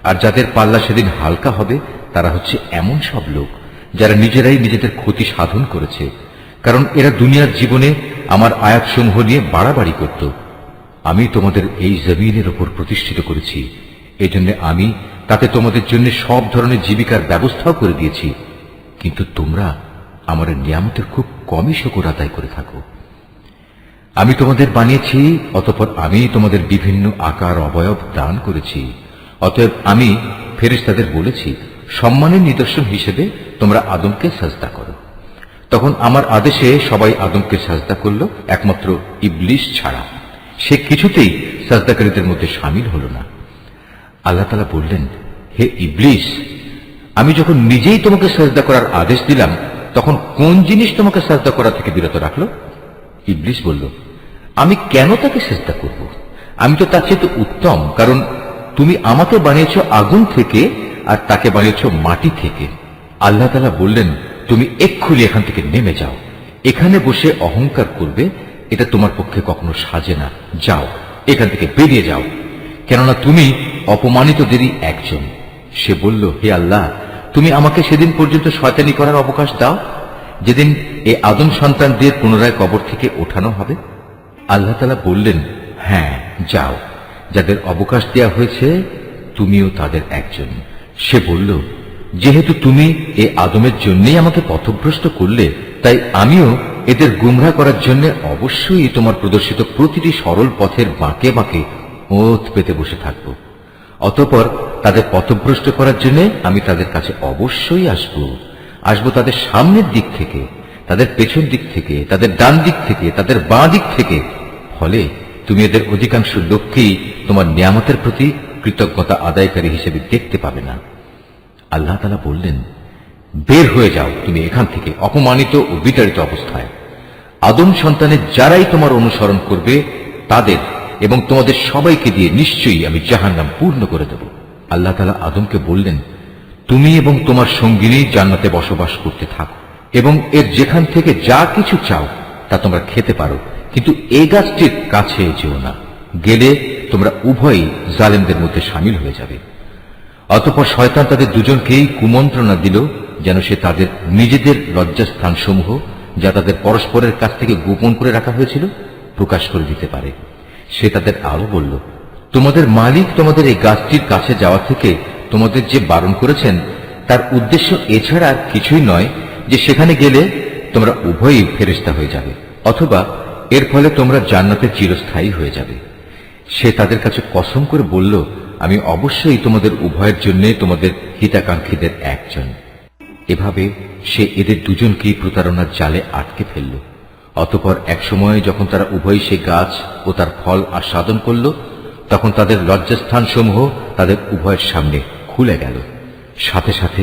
আর যাদের পাল্লা সেদিন হালকা হবে তারা হচ্ছে এমন সব লোক যারা নিজেরাই নিজেদের ক্ষতি সাধন করেছে, কারণ এরা দুনিয়ার জীবনে আমার আয়াতসমূহ নিয়ে বাড়াবাড়ি করত। আমি তোমাদের এই জমিনের উপর প্রতিষ্ঠিত করেছি, এজন্য আমি তাতে তোমাদের জন্য সব ধরনের জীবিকার ব্যবস্থাও করে দিয়েছি, কিন্তু তোমরা আমার নিয়ামতের খুব কমই শুকর আদায় করে থাকো। আমি তোমাদের বানিয়েছি, অতঃপর আমি তোমাদের বিভিন্ন আকার অবয়ব দান করেছি। অতএব আমি ফেরেশতাদের বলেছি সম্মানের নিদর্শন হিসেবে তোমরা আদমকে সাজদা করো। তখন আমার আদেশে সবাই আদমকে সাজদা করল, একমাত্র ইবলিস ছাড়া। সে কিছুতেই সাজদাকারীদের মধ্যে শামিল হল না। আল্লাহ তাআলা বললেন, হে ইবলিস, আমি যখন নিজেই তোমাকে সাজদা করার আদেশ দিলাম তখন কোন জিনিস তোমাকে সাজদা করা থেকে বিরত রাখলো? ইবলিস বলল, আমি কেন তাকে সাজদা করব? আমি তো তার চেয়ে উত্তম, কারণ তুমি আমাকে বানিয়েছ আগুন থেকে আর তাকে বানিয়েছ মাটি থেকে। আল্লাহ তাআলা বললেন, তুমি এক্ষুনি এখান থেকে নেমে যাও। এখানে বসে অহংকার করবে এটা তোমার পক্ষে কখনো সাজে না। যাও, এখান থেকে বেরিয়ে যাও, কেননা তুমি অপমানিতদেরই একজন। সে বলল, হে আল্লাহ, তুমি আমাকে সেদিন পর্যন্ত শয়তানি করার অবকাশ দাও যেদিন এই আদম সন্তানদের পুনরায় কবর থেকে ওঠানো হবে। আল্লাহ তাআলা বললেন, হ্যাঁ যাও, যাদের অবকাশ দেয়া হয়েছে তুমিও তাদের একজন। সে বলল, যেহেতু তুমি এই আদমের জন্যই আমাকে পথভ্রষ্ট করলে, তাই আমিও এদের গুমরাহ করার জন্য অবশ্যই তোমার প্রদর্শিত প্রতিটি সরল পথের বাঁকে বাঁকে ওত পেতে বসে থাকব। অতঃপর তাদের পথভ্রষ্ট করার জন্য আমি তাদের কাছে অবশ্যই আসব তাদের সামনের দিক থেকে, তাদের পেছন দিক থেকে, তাদের ডান দিক থেকে, তাদের বাঁ দিক থেকে। ফলে তুমি এদের অধিকাংশ লোককেই তোমার নিয়ামতের প্রতি কৃতজ্ঞতা আদায়কারী হিসেবে দেখতে পাবে না। আল্লাহ তাআলা বললেন, বের হয়ে যাও তুমি এখান থেকে অপমানিত ও বিতাড়িত অবস্থায়। আদম সন্তানের যারাই তোমার অনুসরণ করবে তাদের এবং তোমাদের সবাইকে দিয়ে নিশ্চয়ই আমি জাহান্নাম পূর্ণ করে দেব। আল্লাহ তাআলা আদমকে বললেন, তুমি এবং তোমার সঙ্গিনী জান্নাতে বসবাস করতে থাকো এবং এর যেখান থেকে যা কিছু চাও তা তোমরা খেতে পারো, কিন্তু এই গাছটির কাছে যেও না, গেলে তোমরা উভয়ই জালেমদের মধ্যে সামিল হয়ে যাবে। অতঃপর শয়তান তাদের দুজনকেই কুমন্ত্রণা দিল যেন সে তাদের নিজেদের লজ্জাস্থানসমূহ, যা তাদের পরস্পরের কাছ থেকে গোপন করে রাখা হয়েছিল, প্রকাশ করে দিতে পারে। সে তাদের আরো বলল, তোমাদের মালিক তোমাদের এই গাছটির কাছে যাওয়া থেকে তোমাদের যে বারণ করেছেন তার উদ্দেশ্য এছাড়া আর কিছুই নয় যে সেখানে গেলে তোমরা উভয়ই ফেরেশতা হয়ে যাবে, অথবা এর ফলে তোমরা জান্নাতে চিরস্থায়ী হয়ে যাবে। সে তাদের কাছে কসম করে বলল, আমি অবশ্যই তোমাদের উভয়ের জন্য তোমাদের হিতাকাঙ্ক্ষীদের একজন। এভাবে সে এদের দুজনকেই প্রতারণার জালে আটকে ফেলল। অতঃপর এক সময় যখন তারা উভয়ই সে গাছ ও তার ফল আস্বাদন করল, তখন তাদের লজ্জাস্থানসমূহ তাদের উভয়ের সামনে খুলে গেল। সাথে সাথে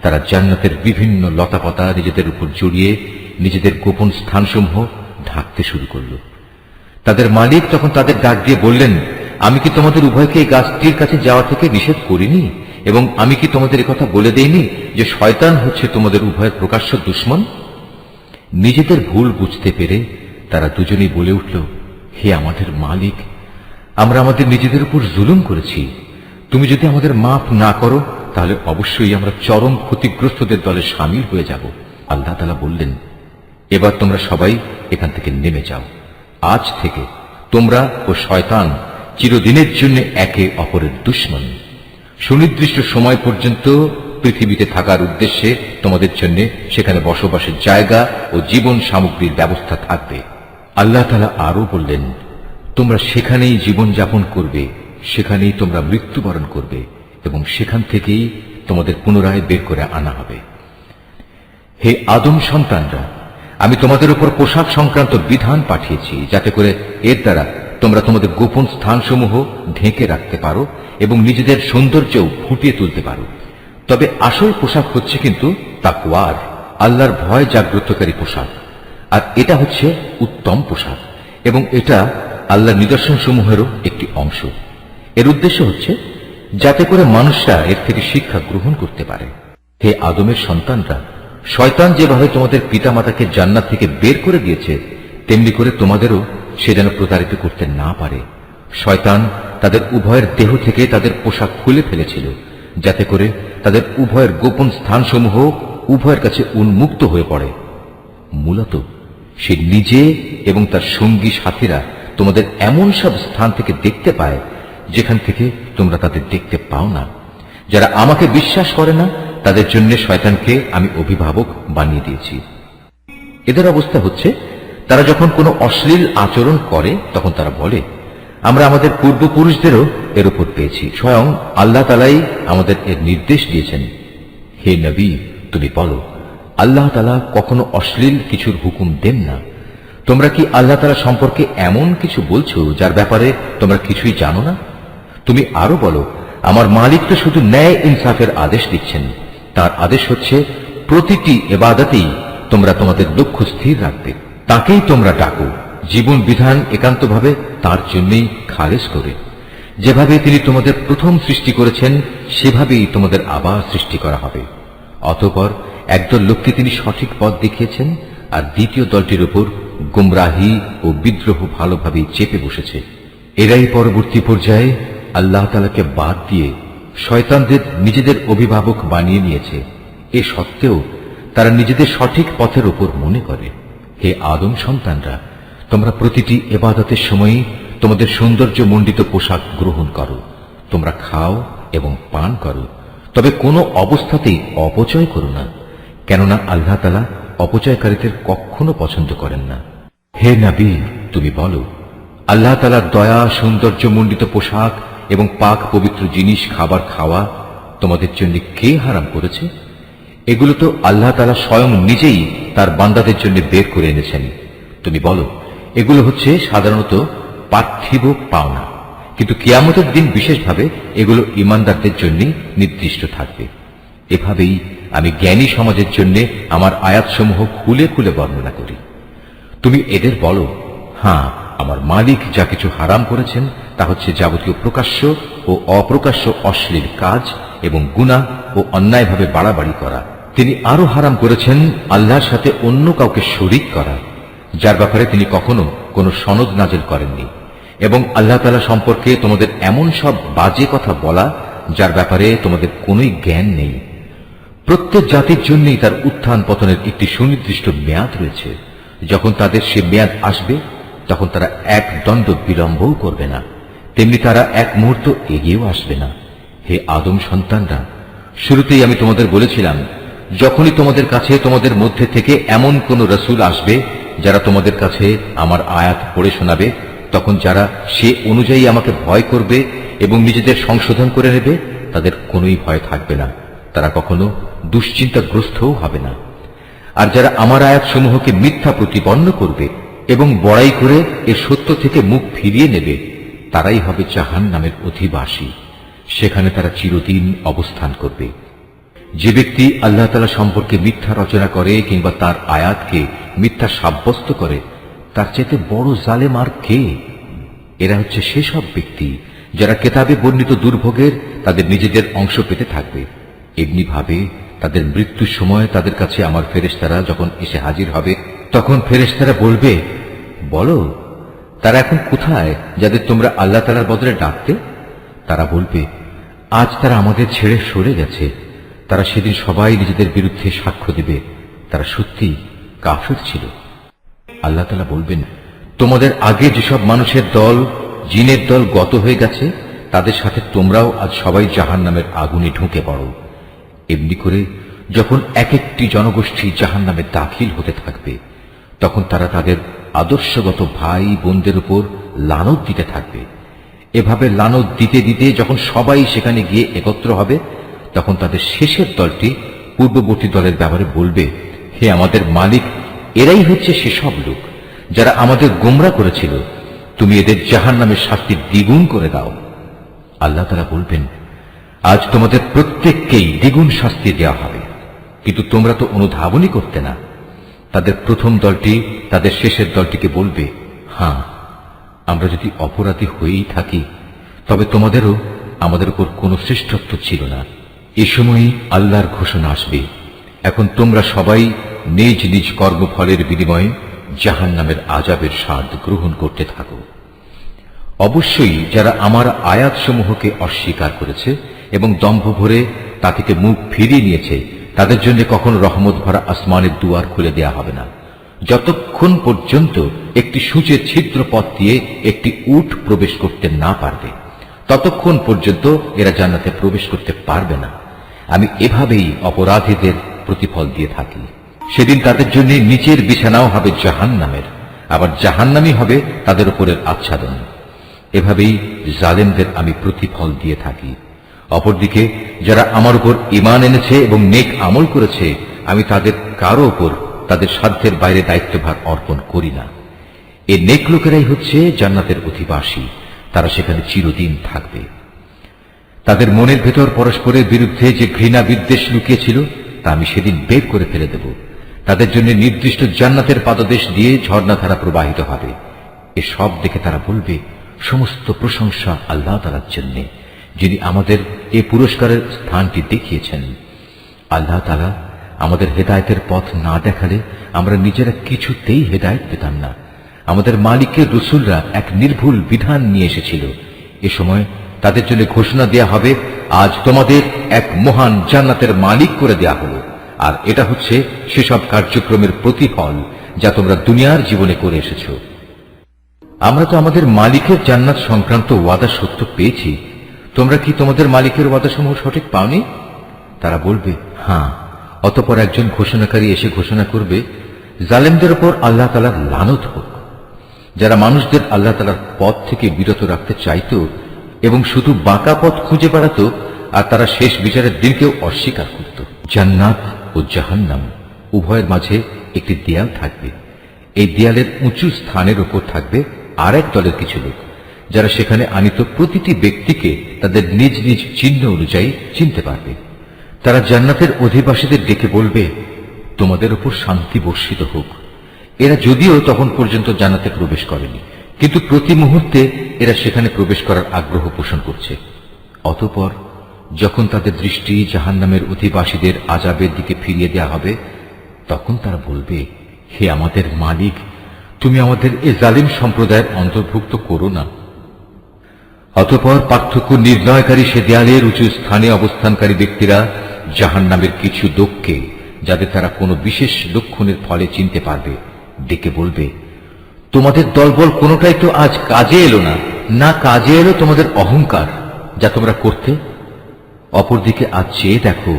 তারা জান্নাতের বিভিন্ন লতাপাতা নিজেদের উপর জড়িয়ে নিজেদের গোপন স্থানসমূহ ঢাকতে শুরু করল। তাদের মালিক তখন তাদের ডাক দিয়ে বললেন, আমি কি তোমাদের উভয়কে এই গাছটির কাছে যাওয়া থেকে নিষেধ করিনি, এবং আমি কি তোমাদের একথা বলে দেইনি যে শয়তান হচ্ছে তোমাদের উভয়ের প্রকাশ্য দুশমন? নিজেদের ভুল বুঝতে পেরে তারা দুজনেই বলে উঠল, হে আমাদের মালিক, আমরা আমাদের নিজেদের উপর জুলুম করেছি। তুমি যদি আমাদের মাফ না করো তাহলে অবশ্যই আমরা চরম ক্ষতিগ্রস্তদের দলে সামিল হয়ে যাব। আল্লাহ তাআলা বললেন, এবার তোমরা সবাই এখান থেকে নেমে যাও। আজ থেকে তোমরা ও শয়তান চিরদিনের জন্য একে অপরের দুশমন। সুনির্দিষ্ট সময় পর্যন্ত পৃথিবীতে থাকার উদ্দেশ্যে তোমাদের জন্য সেখানে বসবাসের জায়গা ও জীবন সামগ্রীর ব্যবস্থা থাকবে। আল্লাহ তাআলা আরো বললেন, তোমরা সেখানেই জীবন যাপন করবে, সেখানেই তোমরা মৃত্যুবরণ করবে, এবং সেখান থেকেই তোমাদের পুনরায় বের করে আনা হবে। হে আদম সন্তানরা, আমি তোমাদের উপর পোশাক সংক্রান্ত বিধান পাঠিয়েছি, যাতে করে এর দ্বারা তোমরা তোমাদের গোপন স্থানসমূহ ঢেকে রাখতে পারো এবং নিজেদের সৌন্দর্যও ফুটিয়ে তুলতে পারো। তবে আসল পোশাক হচ্ছে কিন্তু তাকওয়ার, আল্লাহর ভয় জাগ্রতকারী পোশাক, আর এটা হচ্ছে উত্তম পোশাক, এবং এটা আল্লাহর নিদর্শনসমূহেরও একটি অংশ। এর উদ্দেশ্য হচ্ছে যাতে করে মানুষরা এর থেকে শিক্ষা গ্রহণ করতে পারে। হে আদমের সন্তানরা, শয়তান যেভাবে তোমাদের পিতামাতাকে জান্নাত থেকে বের করে দিয়েছে, তেমনি করে তোমাদেরও সে যেন প্রতারিত করতে না পারে। শয়তান তাদের উভয়ের দেহ থেকে তাদের পোশাক খুলে ফেলেছিল, যাতে করে তাদের উভয়ের গোপন স্থানসমূহ উভয়ের কাছে উন্মুক্ত হয়ে পড়ে। মূলত সে নিজে এবং তার সঙ্গী সাথীরা তোমাদের এমন সব স্থান থেকে দেখতে পায় যেখান থেকে তোমরা তাদের দেখতে পাও না। যারা আমাকে বিশ্বাস করে না তাদের জন্য শয়তানকে আমি অভিভাবক বানিয়ে দিয়েছি। এদের অবস্থা হচ্ছে, তারা যখন কোনো অশ্লীল আচরণ করে তখন তারা বলে, আমরা আমাদের পূর্বপুরুষদেরও এর উপর পেয়েছি, স্বয়ং আল্লাহ তাআলাই আমাদের এর নির্দেশ দিয়েছেন। হে নবী, তুমি বলো, আল্লাহ তাআলা কখনো অশ্লীল কিছুর হুকুম দেন না। তোমরা কি আল্লাহ তাআলা সম্পর্কে এমন কিছু বলছো যার ব্যাপারে তোমরা কিছুই জানো না? তুমি আরো বলো, আমার মালিক তো শুধু ন্যায় ইনসাফের আদেশ দিচ্ছেন। তার আদেশ হচ্ছে প্রতিটি ইবাদতেই তোমরা তোমাদের লক্ষ্য স্থির রাখবে, তাকেই তোমরা ডাকো, জীবন বিধান একান্তভাবে তার জন্যই খালেস করে। যেভাবে তিনি তোমাদের প্রথম সৃষ্টি করেছেন সেভাবেই তোমাদের আবার সৃষ্টি করা হবে। অতঃপর একদল লোককে তিনি সঠিক পথ দেখিয়েছেন, আর দ্বিতীয় দলটির উপর গুমরাহি ও বিদ্রোহ ভালোভাবেই চেপে বসেছে। এরাই পরবর্তী পর্যায়ে আল্লাহ তাআলাকে বাদ দিয়ে শয়তানদের নিজেদের অভিভাবক বানিয়ে নিয়েছে। এ সত্ত্বেও তারা নিজেদের সঠিক পথের উপর মনে করে। হে আদম সন্তানরা, তোমরা প্রতিটি ইবাদতের সময়ই তোমাদের সৌন্দর্য মণ্ডিত পোশাক গ্রহণ করো, তোমরা খাও এবং পান করো, তবে কোনো অবস্থাতেই অপচয় করো না, কেননা আল্লাহ তাআলা অপচয়কারীদের কখনো পছন্দ করেন না। হে নবী, তুমি বলো, আল্লাহ তাআলার দয়া, সৌন্দর্য মণ্ডিত পোশাক এবং পাক পবিত্র জিনিস খাবার খাওয়া তোমাদের জন্য কে হারাম করেছে? এগুলো তো আল্লাহ তাআলা স্বয়ং নিজেই তার বান্দাদের জন্য বের করে এনেছেন। তুমি বলো, এগুলো হচ্ছে সাধারণত পার্থিব পাওনা, কিন্তু কিয়ামতের দিন বিশেষভাবে এগুলো ঈমানদারদের জন্য নির্দিষ্ট থাকবে। এভাবেই আমি জ্ঞানী সমাজের জন্য আমার আয়াতসমূহ খুলে খুলে বর্ণনা করি। তুমি এদের বলো, হ্যাঁ, আমার মালিক যা কিছু হারাম করেছেন তা হচ্ছে যাবতীয় প্রকাশ্য ও অপ্রকাশ্য অশ্লীল কাজ এবং গুনাহ ও অন্যায়ভাবে বাড়াবাড়ি করা, তিনি আরো হারাম করেছেন আল্লাহর সাথে অন্য কাউকে শরীক করা, যার ব্যাপারে তিনি কখনো কোনো সনদ নাজিল করেননি, এবং আল্লাহ তাআলা সম্পর্কে তোমাদের এমন সব বাজে কথা বলা যার ব্যাপারে তোমাদের কোনোই জ্ঞান নেই। প্রত্যেক জাতির জন্যই তার উত্থান পতনের একটি সুনির্দিষ্ট মেয়াদ রয়েছে। যখন তাদের সে মেয়াদ আসবে তখন তারা এক দণ্ড বিলম্বও করবে না, তেমনি তারা এক মুহূর্ত এগিয়েও আসবে না। হে আদম সন্তানরা, শুরুতেই আমি তোমাদের বলেছিলাম, যখনই তোমাদের কাছে তোমাদের মধ্যে থেকে এমন কোন রসুল আসবে যারা তোমাদের কাছে আমার আয়াত পড়ে শোনাবে, তখন যারা সে অনুযায়ী আমাকে ভয় করবে এবং নিজেদের সংশোধন করে নেবে, তাদের কোনোই ভয় থাকবে না, তারা কখনো দুশ্চিন্তাগ্রস্তও হবে না। আর যারা আমার আয়াত সমূহকে মিথ্যা প্রতিপন্ন করবে এবং বড়াই করে এ সত্য থেকে মুখ ফিরিয়ে নেবে, তারাই হবে জাহান্নামের অধিবাসী। সেখানে তারা চিরদিন অবস্থান করবে। যে ব্যক্তি আল্লাহ তাআলা সম্পর্কে মিথ্যা রচনা করে কিংবা তার আয়াতকে মিথ্যা সাব্যস্ত করে, তার চাইতে বড় জালেম আর কে? এরা হচ্ছে সেসব ব্যক্তি যারা কেতাবে বর্ণিত দুর্ভোগের তাদের নিজেদের অংশ পেতে থাকবে। এমনি ভাবে তাদের মৃত্যুর সময় তাদের কাছে আমার ফেরেশতারা যখন এসে হাজির হবে, তখন ফেরেশতারা বলবে, বলো তারা এখন কোথায় যাদের তোমরা আল্লাহ তাআলার বদলে ডাকতে? তারা বলবে, আজ তারা আমাদের ছেড়ে সরে গেছে। তারা সেদিন সবাই নিজেদের বিরুদ্ধে সাক্ষ্য দেবে, তারা সত্যি কাফির ছিল। আল্লাহ তাআলা বলবেন, তোমাদের আগে যেসব মানুষের দল, জিনের দল গত হয়ে গেছে, তাদের সাথে তোমরাও আজ সবাই জাহান্নামের আগুনে ঢুকে পড়ো। এমনি করে যখন এক একটি জনগোষ্ঠী জাহান্নামে দাখিল হতে থাকবে, তখন তারা তাদের আদর্শগত ভাই বোনদের উপর লানত দিতে থাকবে। এভাবে লানত দিতে দিতে যখন সবাই সেখানে গিয়ে একত্র হবে, তখন তাদের শেষের দলটি পূর্ববর্তী দলের ব্যাপারে বলবে, হে আমাদের মালিক, এরাই হচ্ছে সেসব লোক যারা আমাদের গোমরা করেছিল, তুমি এদের জাহান্নামের শাস্তি দ্বিগুণ করে দাও। আল্লাহ তাআলা বলবেন, আজ তোমাদের প্রত্যেককেই দ্বিগুণ শাস্তি দেওয়া হবে, কিন্তু তোমরা তো অনুধাবনই করতে না। তাদের প্রথম দলটি তাদের শেষের দলটিকে বলবে, হ্যাঁ, আমরা যদি অপরাধী হয়েই থাকি তবে তোমাদেরও আমাদের উপর কোনো শ্রেষ্ঠত্ব ছিল না। এ সময়ই আল্লাহর ঘোষণা আসবে, এখন তোমরা সবাই নিজ নিজ কর্মফলের বিনিময়ে জাহান্নামের আযাবের স্বাদ গ্রহণ করতে থাকো। অবশ্যই যারা আমার আয়াতসমূহকে অস্বীকার করেছে এবং দম্ভ ভরে তা থেকে মুখ ফিরিয়ে নিয়েছে, তাদের জন্য কখনো রহমত ভরা আসমানের দুয়ার খুলে দেয়া হবে না, যতক্ষণ পর্যন্ত একটি সূচের ছিদ্র পথ দিয়ে একটি উট প্রবেশ করতে না পারবে, ততক্ষণ পর্যন্ত এরা জান্নাতে প্রবেশ করতে পারবে না। আমি এভাবেই অপরাধীদের প্রতিফল দিয়ে থাকি। সেদিন তাদের জন্য নিচের বিছানাও হবে জাহান্নামের, আবার জাহান্নামই হবে তাদের উপরের আচ্ছাদন। এভাবেই জালেমদের আমি প্রতিফল দিয়ে থাকি। অপরদিকে যারা আমার উপর ঈমান এনেছে এবং নেক আমল করেছে, আমি তাদের কারো উপর তাদের সাধ্যের বাইরে দায়িত্বভার অর্পণ করি না। এই নেক লোকেরাই হচ্ছে জান্নাতের অধিবাসী, তারা সেখানে চিরদিন থাকবে। তাদের মনের ভেতর পরস্পরের বিরুদ্ধে যে ঘৃণা বিদ্বেষ লুকিয়েছিল তা আমি সেদিন বের করে ফেলে দেব। তাদের জন্য নির্দিষ্ট জান্নাতের পাদদেশ দিয়ে ঝর্ণাধারা প্রবাহিত হবে। এসব দেখে তারা বলবে, সমস্ত প্রশংসা আল্লাহ তাআলার জন্য, যিনি আমাদের এই পুরস্কারের স্থানটি দেখিয়েছেন। আল্লাহ তাআলা আমাদের হেদায়েতের পথ না দেখালে আমরা নিজেরা কিছুতেই হেদায়েত পেতাম না। আমাদের মালিকের রাসূলরা এক নির্ভুল বিধান নিয়ে এসেছিল। এ সময় তাদের জন্য ঘোষণা দেয়া হবে, আজ তোমাদের এক মহান জান্নাতের মালিক করে দেয়া হলো, আর এটা হচ্ছে সেসব কার্যক্রমের প্রতিফল যা তোমরা দুনিয়ার জীবনে করে এসেছ। আমরা তো আমাদের মালিকের জান্নাত সংক্রান্ত ওয়াদা সত্য পেয়েছি, তোমরা কি তোমাদের মালিকের ওয়াদাসমূহ সঠিক পাওনি? তারা বলবে, হ্যাঁ। অতঃপর একজন ঘোষণাকারী এসে ঘোষণা করবে, জালেমদের উপর আল্লাহ তাআলার লানত হোক। যারা মানুষদের আল্লাহ তাআলার পথ থেকে বিরত রাখতে চাইত এবং শুধু বাঁকা পথ খুঁজে বেড়াত, আর তারা শেষ বিচারের দিনকেও অস্বীকার করত। জান্নাত ও জাহান্নাম উভয়ের মাঝে একটি দেয়াল থাকবে। এই দেয়ালের উঁচু স্থানের উপর থাকবে আরেক দলের কিছু লোক, যারা সেখানে আনিত প্রতিটি ব্যক্তিকে তাদের নিজ নিজ চিহ্ন অনুযায়ী চিনতে পারবে। তারা জান্নাতের অধিবাসীদের ডেকে বলবে, তোমাদের উপর শান্তি বর্ষিত হোক। এরা যদিও তখন পর্যন্ত জান্নাতে প্রবেশ করেনি, কিন্তু প্রতি মুহূর্তে এরা সেখানে প্রবেশ করার আগ্রহ পোষণ করছে। অতঃপর যখন তাদের দৃষ্টি জাহান্নামের অধিবাসীদের আযাবের দিকে ফিরিয়ে দেয়া হবে, তখন তারা বলবে, হে আমাদের মালিক, তুমি আমাদের এ জালিম সম্প্রদায়ের অন্তর্ভুক্ত করো না। অতঃপর পার্থক্য নির্ণয়কারী সে দেয়ালের উঁচু স্থানে অবস্থানকারী ব্যক্তিরা জাহান্নামের কিছু লোককে, যাদের তারা কোনো বিশেষ লক্ষণের ফলে চিনতে পারবে, ডেকে বলবে, তোমাদের দলবল কোনোটাই তো আজ কাজে এলো না, না কাজে এলো তোমাদের অহংকার যা তোমরা করতে। অপরদিকে আজ চেয়ে দেখো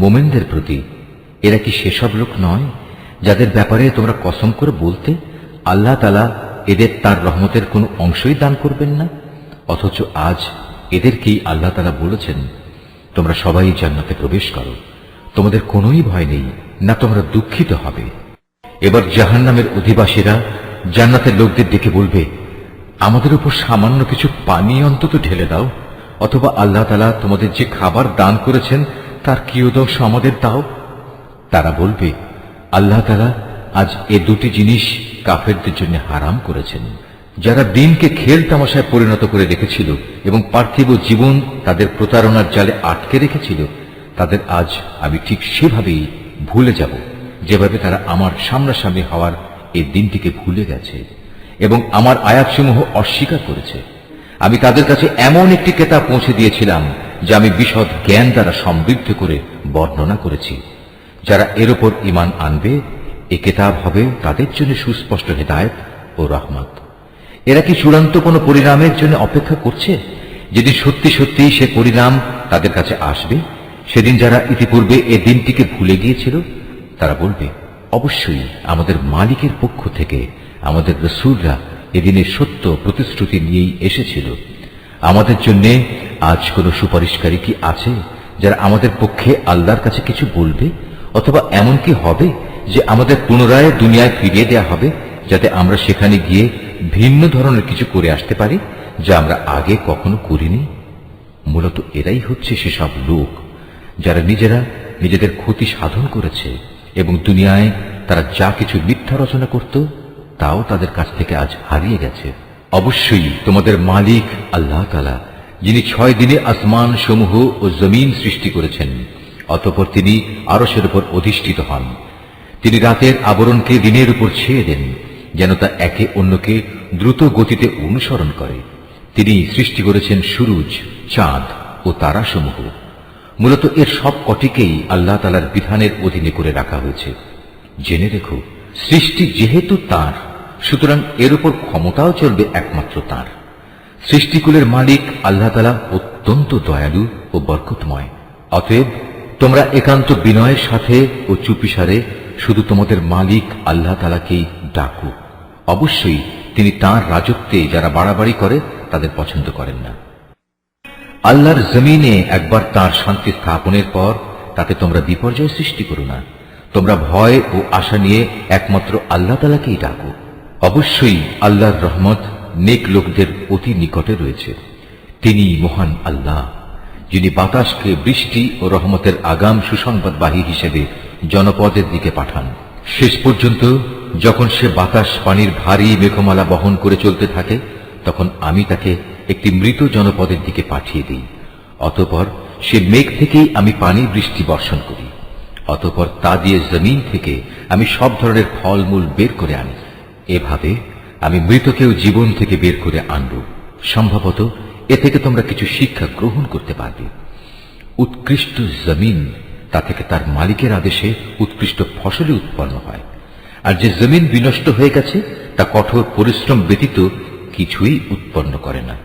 মোমেনদের প্রতি, এরা কি সেসব লোক নয় যাদের ব্যাপারে তোমরা কসম করে বলতে, আল্লাহ তাআলা এদের তার রহমতের কোনো অংশই দান করবেন না, অথচ আজ এদেরকেই আল্লাহ তাআলা বলেছেন, তোমরা সবাই জান্নাতে প্রবেশ করো, তোমাদের কোনোই ভয় নেই, না তোমরা দুঃখিত হবে। এবার জাহান্নামের অধিবাসীরা জান্নাতের লোকদের ডেকে বলবে, আমাদের উপর সামান্য কিছু পানি অন্তত ঢেলে দাও, অথবা আল্লাহ তাআলা তোমাদের যে খাবার দান করেছেন তার কিয়দংশ আমাদের দাও। তারা বলবে, আল্লাহ তাআলা আজ এ দুটি জিনিস কাফেরদের জন্য হারাম করেছেন। যারা দিনকে খেল তামাশায় পরিণত করে রেখেছিল এবং পার্থিব জীবন তাদের প্রতারণার জালে আটকে রেখেছিল, তাদের আজ আমি ঠিক সেভাবেই ভুলে যাব যেভাবে তারা আমার সামনাসামনি হওয়ার এই দিনটিকে ভুলে গেছে এবং আমার আয়াতসমূহ অস্বীকার করেছে। আমি তাদের কাছে এমন একটি কিতাব পৌঁছে দিয়েছিলাম যা আমি বিশদ জ্ঞান দ্বারা সমৃদ্ধ করে বর্ণনা করেছি। যারা এর উপর ঈমান আনবে, এ কিতাব হবে তাদের জন্য সুস্পষ্ট হেদায়েত ও রহমত। এরা কি চূড়ান্ত কোনো পরিণামের জন্য অপেক্ষা করছে? যেদিন সত্যি সত্যি সে পরিণাম তাদের কাছে আসবে, সেদিন যারা ইতিপূর্বে এ দিনটিকে ভুলে গিয়েছিল তারা বলবে, অবশ্যই আমাদের মালিকের পক্ষ থেকে আমাদের রাসূলরা এদিনের সত্য প্রতিশ্রুতি নিয়েই এসেছিল। আমাদের জন্য আজ কোনো সুপারিশকারী কি আছে যারা আমাদের পক্ষে আল্লাহর কাছে কিছু বলবে? অথবা এমন কি হবে যে আমাদের পুনরায় দুনিয়ায় ফিরিয়ে দেয়া হবে, যাতে আমরা সেখানে গিয়ে ভিন্ন ধরনের কিছু করে আসতে পারি যা আমরা আগে কখনো করিনি? মূলত এরাই হচ্ছে সেসব লোক যারা নিজেরা নিজেদের ক্ষতি সাধন করেছে এবং দুনিয়ায় তারা যা কিছু মিথ্যা রচনা করত তাও তাদের কাছ থেকে আজ হারিয়ে গেছে। অবশ্যই তোমাদের মালিক আল্লাহ তাআলা, যিনি 6 দিনে আসমান সমূহ ও জমিন সৃষ্টি করেছেন, অতঃপর তিনি আরশের উপর অধিষ্ঠিত হন। তিনি রাতের আবরণকে দিনের উপর ছেয়ে দেন যেন তা একে অন্যকে দ্রুত গতিতে অনুসরণ করে। তিনি সৃষ্টি করেছেন সূরজ, চাঁদ ও তারাসমূহ। মূলত এর সব কটিকেই আল্লাহ তাআলার বিধানের অধীনে করে রাখা হয়েছে। জেনে রেখো, সৃষ্টি যেহেতু তাঁর, সুতরাং এর উপর ক্ষমতাও চলবে একমাত্র তাঁর। সৃষ্টিকুলের মালিক আল্লাহ তাআলা অত্যন্ত দয়ালু ও বরকতময়। অতএব তোমরা একান্ত বিনয়ের সাথে ও চুপিসারে শুধু তোমাদের মালিক আল্লাহ তাআলাকেই ডাকো। অবশ্যই তিনি তাঁর রাজত্বে যারা বাড়াবাড়ি করে তাদের পছন্দ করেন না। আল্লাহর জমিনে একবার তাঁর শান্তি স্থাপনের পর তাতে তোমরা বিপর্যয় সৃষ্টি করো না। তোমরা ভয় ও আশা নিয়ে একমাত্র আল্লাহ তাআলাকেই ডাকো। অবশ্যই আল্লাহর রহমত নেক লোকদের অতি নিকটে রয়েছে। তিনি মহান আল্লাহ, যিনি বাতাসকে বৃষ্টি ও রহমতের আগাম সুসংবাদবাহী হিসেবে জনপদের দিকে পাঠান। শেষ পর্যন্ত যখন সে বাতাস পানির ভারী মেঘমালা বহন করে চলতে থাকে, তখন আমি তাকে একটি মৃত জনপদের দিকে পাঠিয়ে দিই। অতঃপর সে মেঘ থেকেই আমি পানি বৃষ্টি বর্ষণ করি। অতঃপর তা দিয়ে জমিন থেকে আমি সব ধরনের ফলমূল বের করে আনি। এভাবে আমি মৃতকেও জীবন থেকে বের করে আনব। সম্ভবত এ থেকে তোমরা কিছু শিক্ষা গ্রহণ করতে পারবে। উৎকৃষ্ট জমিন, তা থেকে তার মালিকের আদেশে উৎকৃষ্ট ফসলই উৎপন্ন হয়। আর যে জমিন বিনষ্ট হয়ে গেছে তা কঠোর পরিশ্রম ব্যতীত কিছুই উৎপন্ন করে না।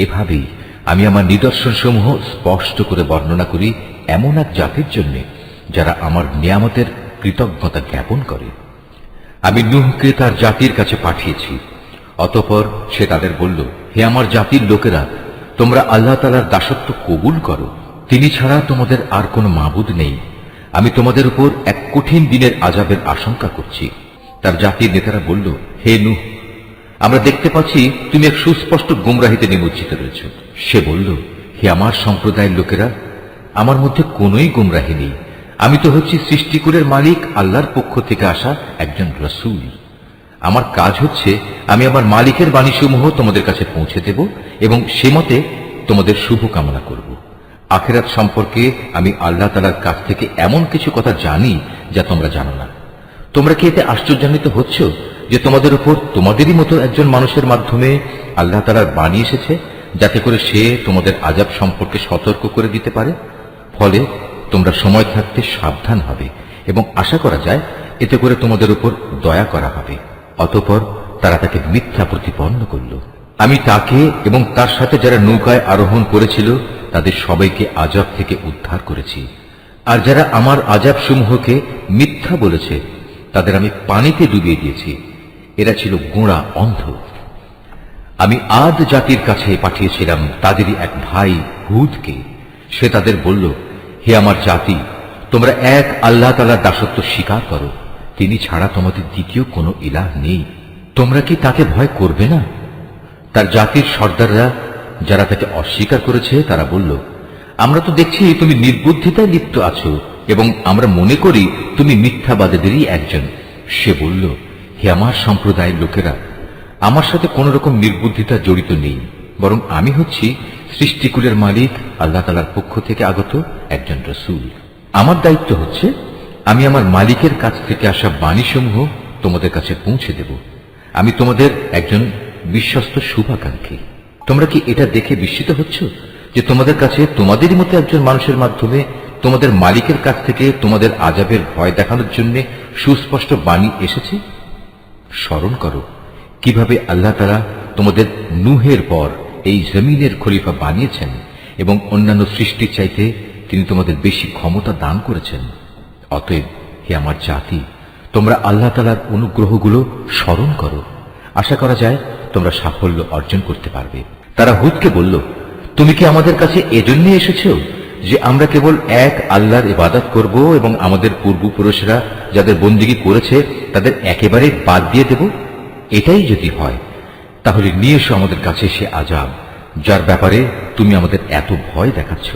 এভাবেই আমি আমার নিদর্শনসমূহ স্পষ্ট করে বর্ণনা করি এমন এক জাতির জন্য যারা আমার নিয়ামতের কৃতজ্ঞতা জ্ঞাপন করে। আমি নূহকে তার জাতির কাছে পাঠিয়েছি। অতঃপর সে তাদের বলল, হে আমার জাতির লোকেরা, তোমরা আল্লাহ তাআলার দাসত্ব কবুল করো। তিনি ছাড়া তোমাদের আর কোনো মাবুদ নেই। আমি তোমাদের উপর এক কঠিন দিনের আযাবের আশঙ্কা করছি। তার জাতির নেতারা বলল, হে নূহ, আমরা দেখতে পাচ্ছি তুমি এক সুস্পষ্ট গোমরাহিতে নিমজ্জিত রয়েছ। সে বলল, হে আমার সম্প্রদায়ের লোকেরা, আমার মধ্যে কোনোই গোমরাহি নেই। আমি তো হচ্ছি সৃষ্টিকুলের মালিক আল্লাহর পক্ষ থেকে আসা একজন রাসূল। আমার কাজ হচ্ছে আমি আমার মালিকের বাণীসমূহ তোমাদের কাছে পৌঁছে দেব এবং সে মতে তোমাদের শুভ কামনা করব। আখিরাত সম্পর্কে আমি আল্লাহ তাআলার কাছ থেকে এমন কিছু কথা জানি যা তোমরা জানো না। তোমরা কি এতে আশ্চর্যান্বিত হচ্ছ যে তোমাদের উপর তোমাদেরই মতো একজন মানুষের মাধ্যমে আল্লাহ তাআলার বাণী এসেছে, যাতে করে সে তোমাদের আযাব সম্পর্কে সতর্ক করে দিতে পারে? ফলে তোমরা সময় থাকতে সাবধান হবে এবং আশা করা যায় এতে করে তোমাদের উপর দয়া করা হবে। অতঃপর তারা তাকে মিথ্যা প্রতিপন্ন করল। আমি তাকে এবং তার সাথে যারা নৌকায় আরোহণ করেছিল তাদের সবাইকে আযাব থেকে উদ্ধার করেছি। আর যারা আমার আযাব সমূহকে মিথ্যা বলেছে তাদের আমি পানিতে ডুবিয়ে দিয়েছি। এরা ছিল গোঁড়া অন্ধ। আমি আদ জাতির কাছে পাঠিয়েছিলাম তাদেরই এক ভাই হুদকে। সে তাদের বলল, হে আমার জাতি, তোমরা এক আল্লাহ তাআলার দাসত্ব স্বীকার করো, তিনি ছাড়া তোমাদের দ্বিতীয় কোনো ইলাহ নেই। তোমরা কি তাকে ভয় করবে না? তার জাতির সর্দাররা যারা তাকে অস্বীকার করেছে তারা বলল, আমরা তো দেখছি তুমি নির্বুদ্ধিতায় লিপ্ত আছো এবং আমরা মনে করি তুমি মিথ্যাবাদীদেরই একজন। সে বলল, হে আমার সম্প্রদায়ের লোকেরা, আমার সাথে কোন রকম নির্বুদ্ধিতা জড়িত নেই, বরং আমি হচ্ছি সৃষ্টিকুলের মালিক আল্লাহ তাআলার পক্ষ থেকে আগত একজন রাসূল। আমার দায়িত্ব হচ্ছে আমি আমার মালিকের কাছ থেকে আসা বাণীসমূহ তোমাদের কাছে পৌঁছে দেব। আমি তোমাদের একজন বিশ্বস্ত শুভাকাঙ্ক্ষী। তোমরা কি এটা দেখে বিস্মিত হচ্ছ যে তোমাদের কাছে তোমাদেরই মতো একজন মানুষের মাধ্যমে তোমাদের মালিকের কাছ থেকে তোমাদের আযাবের ভয় দেখানোর জন্য সুস্পষ্ট বাণী এসেছে? স্মরণ করো কিভাবে আল্লাহ তাআলা তোমাদের নূহের পর এই জমিনের খলিফা বানিয়েছেন এবং অন্যান্য সৃষ্টির চাইতে তিনি তোমাদের বেশি ক্ষমতা দান করেছেন। অতএব হে আমার জাতি, তোমরা আল্লাহ তাআলার অনুগ্রহগুলো স্মরণ করো। আশা করা যায় তোমরা সাফল্য অর্জন করতে পারবে। তারা হুদকে বলল, তুমি কি আমাদের কাছে এজন্য এসেছো যে আমরা কেবল এক আল্লাহর ইবাদত করব এবং আমাদের পূর্বপুরুষরা যাদের বন্দেগী করেছে তাদের একেবারে বাদ দিয়ে দেব? এটাই যদি হয় তাহলে নিয়ে এসো আমাদের কাছে সে আযাব যার ব্যাপারে তুমি আমাদের এত ভয় দেখাচ্ছ,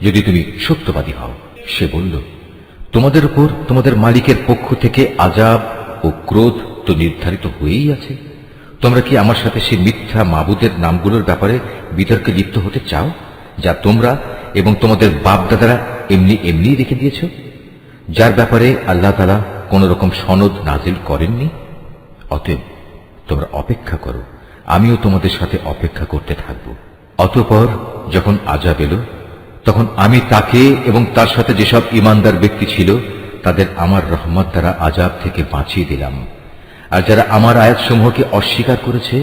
যদি তুমি সত্যবাদী হও। সে বলল, তোমাদের উপর তোমাদের মালিকের পক্ষ থেকে আযাব ও ক্রোধ তো নির্ধারিত হয়েই আছে। তোমরা কি আমার সাথে সে মিথ্যা মাবুদের নামগুলোর ব্যাপারে বিতর্কে লিপ্ত হতে চাও, যা তোমরা এবং তোমাদের বাপ দাদারা এমনি এমনি রেখে দিয়েছ, যার ব্যাপারে আল্লাহ তাআলা কোন রকম সনদ নাজিল করেননি? অতএব তোমরা অপেক্ষা করো, আমিও তোমাদের সাথে অপেক্ষা করতে থাকব। অতঃপর যখন আযাব এলো তখন আমি তাকে এবং তার সাথে যেসব ঈমানদার ব্যক্তি ছিল তাদের আমার রহমত দ্বারা আযাব থেকে বাঁচিয়ে দিলাম। আর যারা আমার আয়াতসমূহকে অস্বীকার করেছে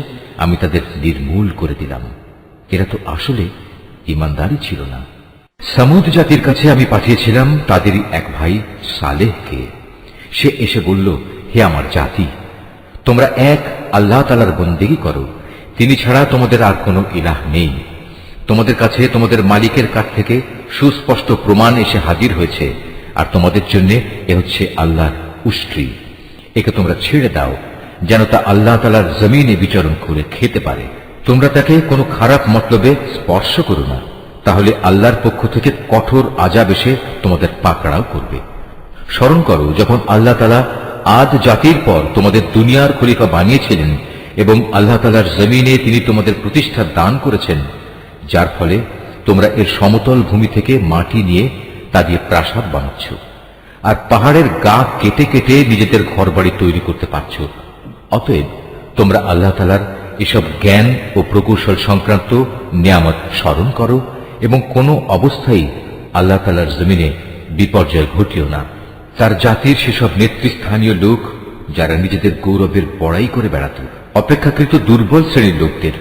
আমি তাদের নির্মূল করে দিলাম। এরা তো আসলে ঈমানদারই ছিল না। সামুদ জাতির কাছে আমি পাঠিয়েছিলাম তাদেরই এক ভাই সালেহকে। সে এসে বলল, হে আমার জাতি, তোমরা এক আল্লাহ তাআলার বন্দেগী করো, তিনি ছাড়া তোমাদের আর কোনো ইলাহ নেই। তোমাদের কাছে তোমাদের মালিকের কাছ থেকে সুস্পষ্ট প্রমাণ এসে হাজির হয়েছে, আর তোমাদের জন্য এ হচ্ছে আল্লাহর উষ্ট্রি। একে তোমরা ছেড়ে দাও যেন তা আল্লাহ তাআলার জমিনে বিচরণ করে খেতে পারে। তোমরা তাকে কোনো খারাপ মতলবে স্পর্শ করো না, তাহলে আল্লাহর পক্ষ থেকে কঠোর আযাব এসে তোমাদের পাকড়াও করবে। স্মরণ করো যখন আল্লাহ তাআলা আদ জাতির পর তোমাদের দুনিয়ার খলিফা বানিয়েছিলেন এবং আল্লাহ তাআলার জমিনে তিনি তোমাদের প্রতিষ্ঠা দান করেছেন, যার ফলে তোমরা এর সমতল ভূমি থেকে মাটি নিয়ে তা দিয়ে প্রাসাদ বানাচ্ছ, আর পাহাড়ের গা কেটে কেটে নিজেদের ঘরবাড়ি তৈরি করতে পারছ। অতএব তোমরা আল্লাহ তাআলার এসব জ্ঞান ও প্রকৌশল সংক্রান্ত নিয়ামত স্মরণ করো এবং কোনো অবস্থায় আল্লাহ তাআলার জমিনে বিপর্যয় ঘটিও না। তার জাতির সেসব নেতৃস্থানীয় লোক যারা নিজেদের গৌরবের বড়াই করে বেড়াত, অপেক্ষাকৃত দুর্বল শ্রেণীর লোকদের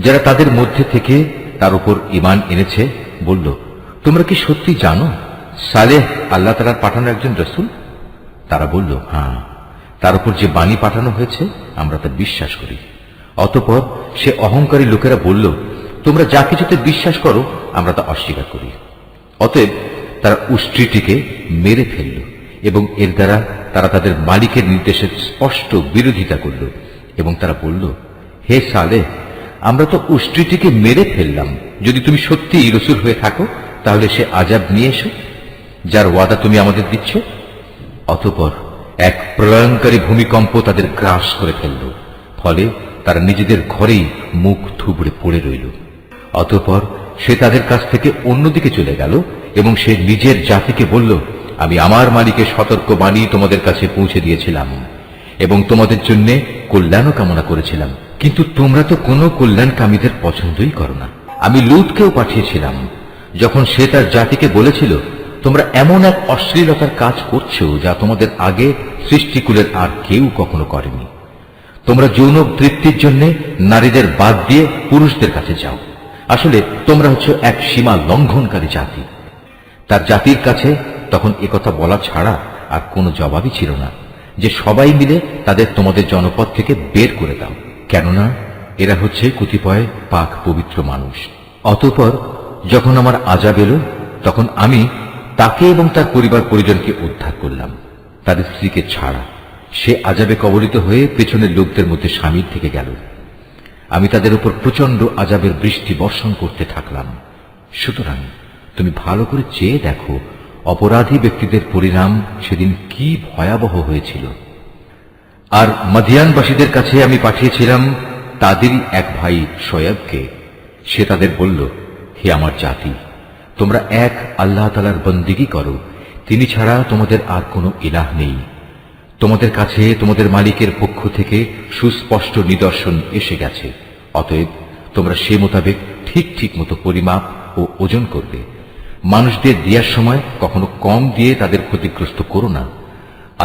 যারা তাদের মধ্যে থেকে তার উপর ঈমান এনেছে, বলল, তোমরা কি সত্যি জানো সালেহ আল্লাহ তাআলার পাঠানো একজন রাসূল? তারা বলল, হ্যাঁ, তার উপর যে বাণী পাঠানো হয়েছে আমরা তা বিশ্বাস করি। অতঃপর সে অহংকারী লোকেরা বলল, তোমরা যা কিছুতে বিশ্বাস করো আমরা তা অস্বীকার করি। অতএব তারা উষ্ট্রিটিকে মেরে ফেলল এবং এর দ্বারা তারা তাদের মালিকের নির্দেশের স্পষ্ট বিরোধিতা করল এবং তারা বলল, হে সালেহ, আমরা তো উষ্ট্রিটিকে মেরে ফেললাম। যদি তুমি সত্যিই রাসূল হয়ে থাকো তাহলে সে আযাব নিয়ে এসো যার ওয়াদা তুমি আমাদের দিচ্ছ। অতঃপর এক প্রলয়ঙ্কারী ভূমিকম্প তাদের গ্রাস করে ফেলল, ফলে তারা নিজেদের ঘরেই মুখ থুবড়ে পড়ে রইল। অতঃপর সে তাদের কাছ থেকে অন্যদিকে চলে গেল এবং সে নিজের জাতিকে বলল, আমি আমার মালিকের সতর্কবাণী তোমাদের কাছে পৌঁছে দিয়েছিলাম এবং তোমাদের জন্য কল্যাণও কামনা করেছিলাম, কিন্তু তোমরা তো কোনো কল্যাণকামীদের পছন্দই করো না। আমি লূতকেও পাঠিয়েছিলাম, যখন সে তার জাতিকে বলেছিল, তোমরা এমন এক অশ্লীলতার কাজ করছো যা তোমাদের আগে সৃষ্টিকুলের আর কেউ কখনো করেনি। তোমরা যৌন তৃপ্তির জন্য নারীদের বাদ দিয়ে পুরুষদের কাছে যাও। আসলে তোমরা হচ্ছে এক সীমা লঙ্ঘনকারী জাতি। তার জাতির কাছে তখন একথা বলা ছাড়া আর কোনো জবাবই ছিল না যে সবাই মিলে তাদের তোমাদের জনপদ থেকে বের করে দাও, কেননা এরা হচ্ছে কতিপয় পাক পবিত্র মানুষ। অতঃপর যখন আমার আযাব এলো, তখন আমি তাকে এবং তার পরিবার পরিজনকে উদ্ধার করলাম, তার স্ত্রীকে ছাড়া। সে আযাবে কবলিত হয়ে পেছনের লোকদের মধ্যে শামিল থেকে গেল। আমি তাদের উপর প্রচন্ড আযাবের বৃষ্টি বর্ষণ করতে থাকলাম। সুতরাং তুমি ভালো করে চেয়ে দেখো অপরাধী ব্যক্তিদের পরিণাম সেদিন কি ভয়াবহ হয়েছিল। আর মাদিয়ানবাসীদের কাছে আমি পাঠিয়েছিলাম তাদেরই এক ভাই শোয়েবকে। সে তাদের বলল, হে আমার জাতি, তোমরা এক আল্লাহ তাআলার বন্দেগী করো, তিনি ছাড়া তোমাদের আর কোনো ইলাহ নেই। তোমাদের কাছে তোমাদের মালিকের পক্ষ থেকে সুস্পষ্ট নিদর্শন এসে গেছে, অতএব তোমরা সে মোতাবেক ঠিক ঠিক মতো পরিমাপ ও ওজন করবে। মানুষদের দেওয়ার সময় কখনো কম দিয়ে তাদের ক্ষতিগ্রস্ত করো না।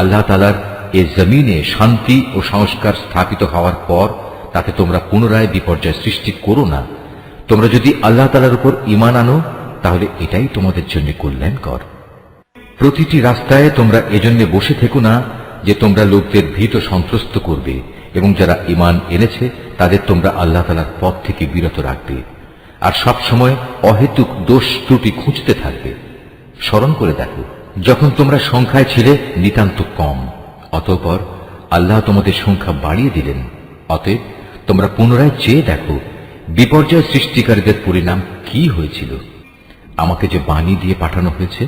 আল্লাহ তাআলার এ জমিনে শান্তি ও সংস্কার স্থাপিত হওয়ার পর তাতে তোমরা পুনরায় বিপর্যয় সৃষ্টি করো না। তোমরা যদি আল্লাহ তাআলার উপর ঈমান আনো, তাহলে এটাই তোমাদের জন্য কল্যাণকর। প্রতিটি রাস্তায় তোমরা এজন্য বসে থেকো না যে তোমরা লোকদের ভীত সন্ত্রস্ত করবে, এবং যারা ঈমান এনেছে তাদের তোমরা আল্লাহ তাআলার পথ থেকে বিরত রাখবে, আর সব সময় অহেতুক দোষ ত্রুটি খুঁজতে থাকবে। স্মরণ করে দেখো, যখন তোমরা সংখ্যায় ছিলে নিতান্ত কম, অতঃপর আল্লাহ তোমাদের সংখ্যা বাড়িয়ে দিলেন। অতএব তোমরা পুনরায় চেয়ে দেখো বিপর্যয় সৃষ্টিকারীদের পরিণাম কি হয়েছিল। আমাকে যে বাণী দিয়ে পাঠানো হয়েছে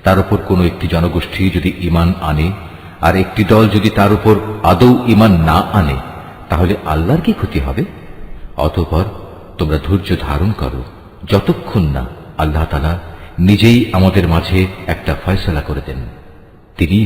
তার উপর কোনো একটি জনগোষ্ঠী যদি ঈমান আনে আর একটি দল যদি তার উপর আদৌ ঈমান না আনে, তাহলে আল্লাহর কি ক্ষতি হবে? অতঃপর তোমরা ধৈর্য ধারণ করো যতক্ষণ না আল্লাহ তাআলা নিজেই আমাদের মাঝে একটা ফয়সালা করে দেন। তিনি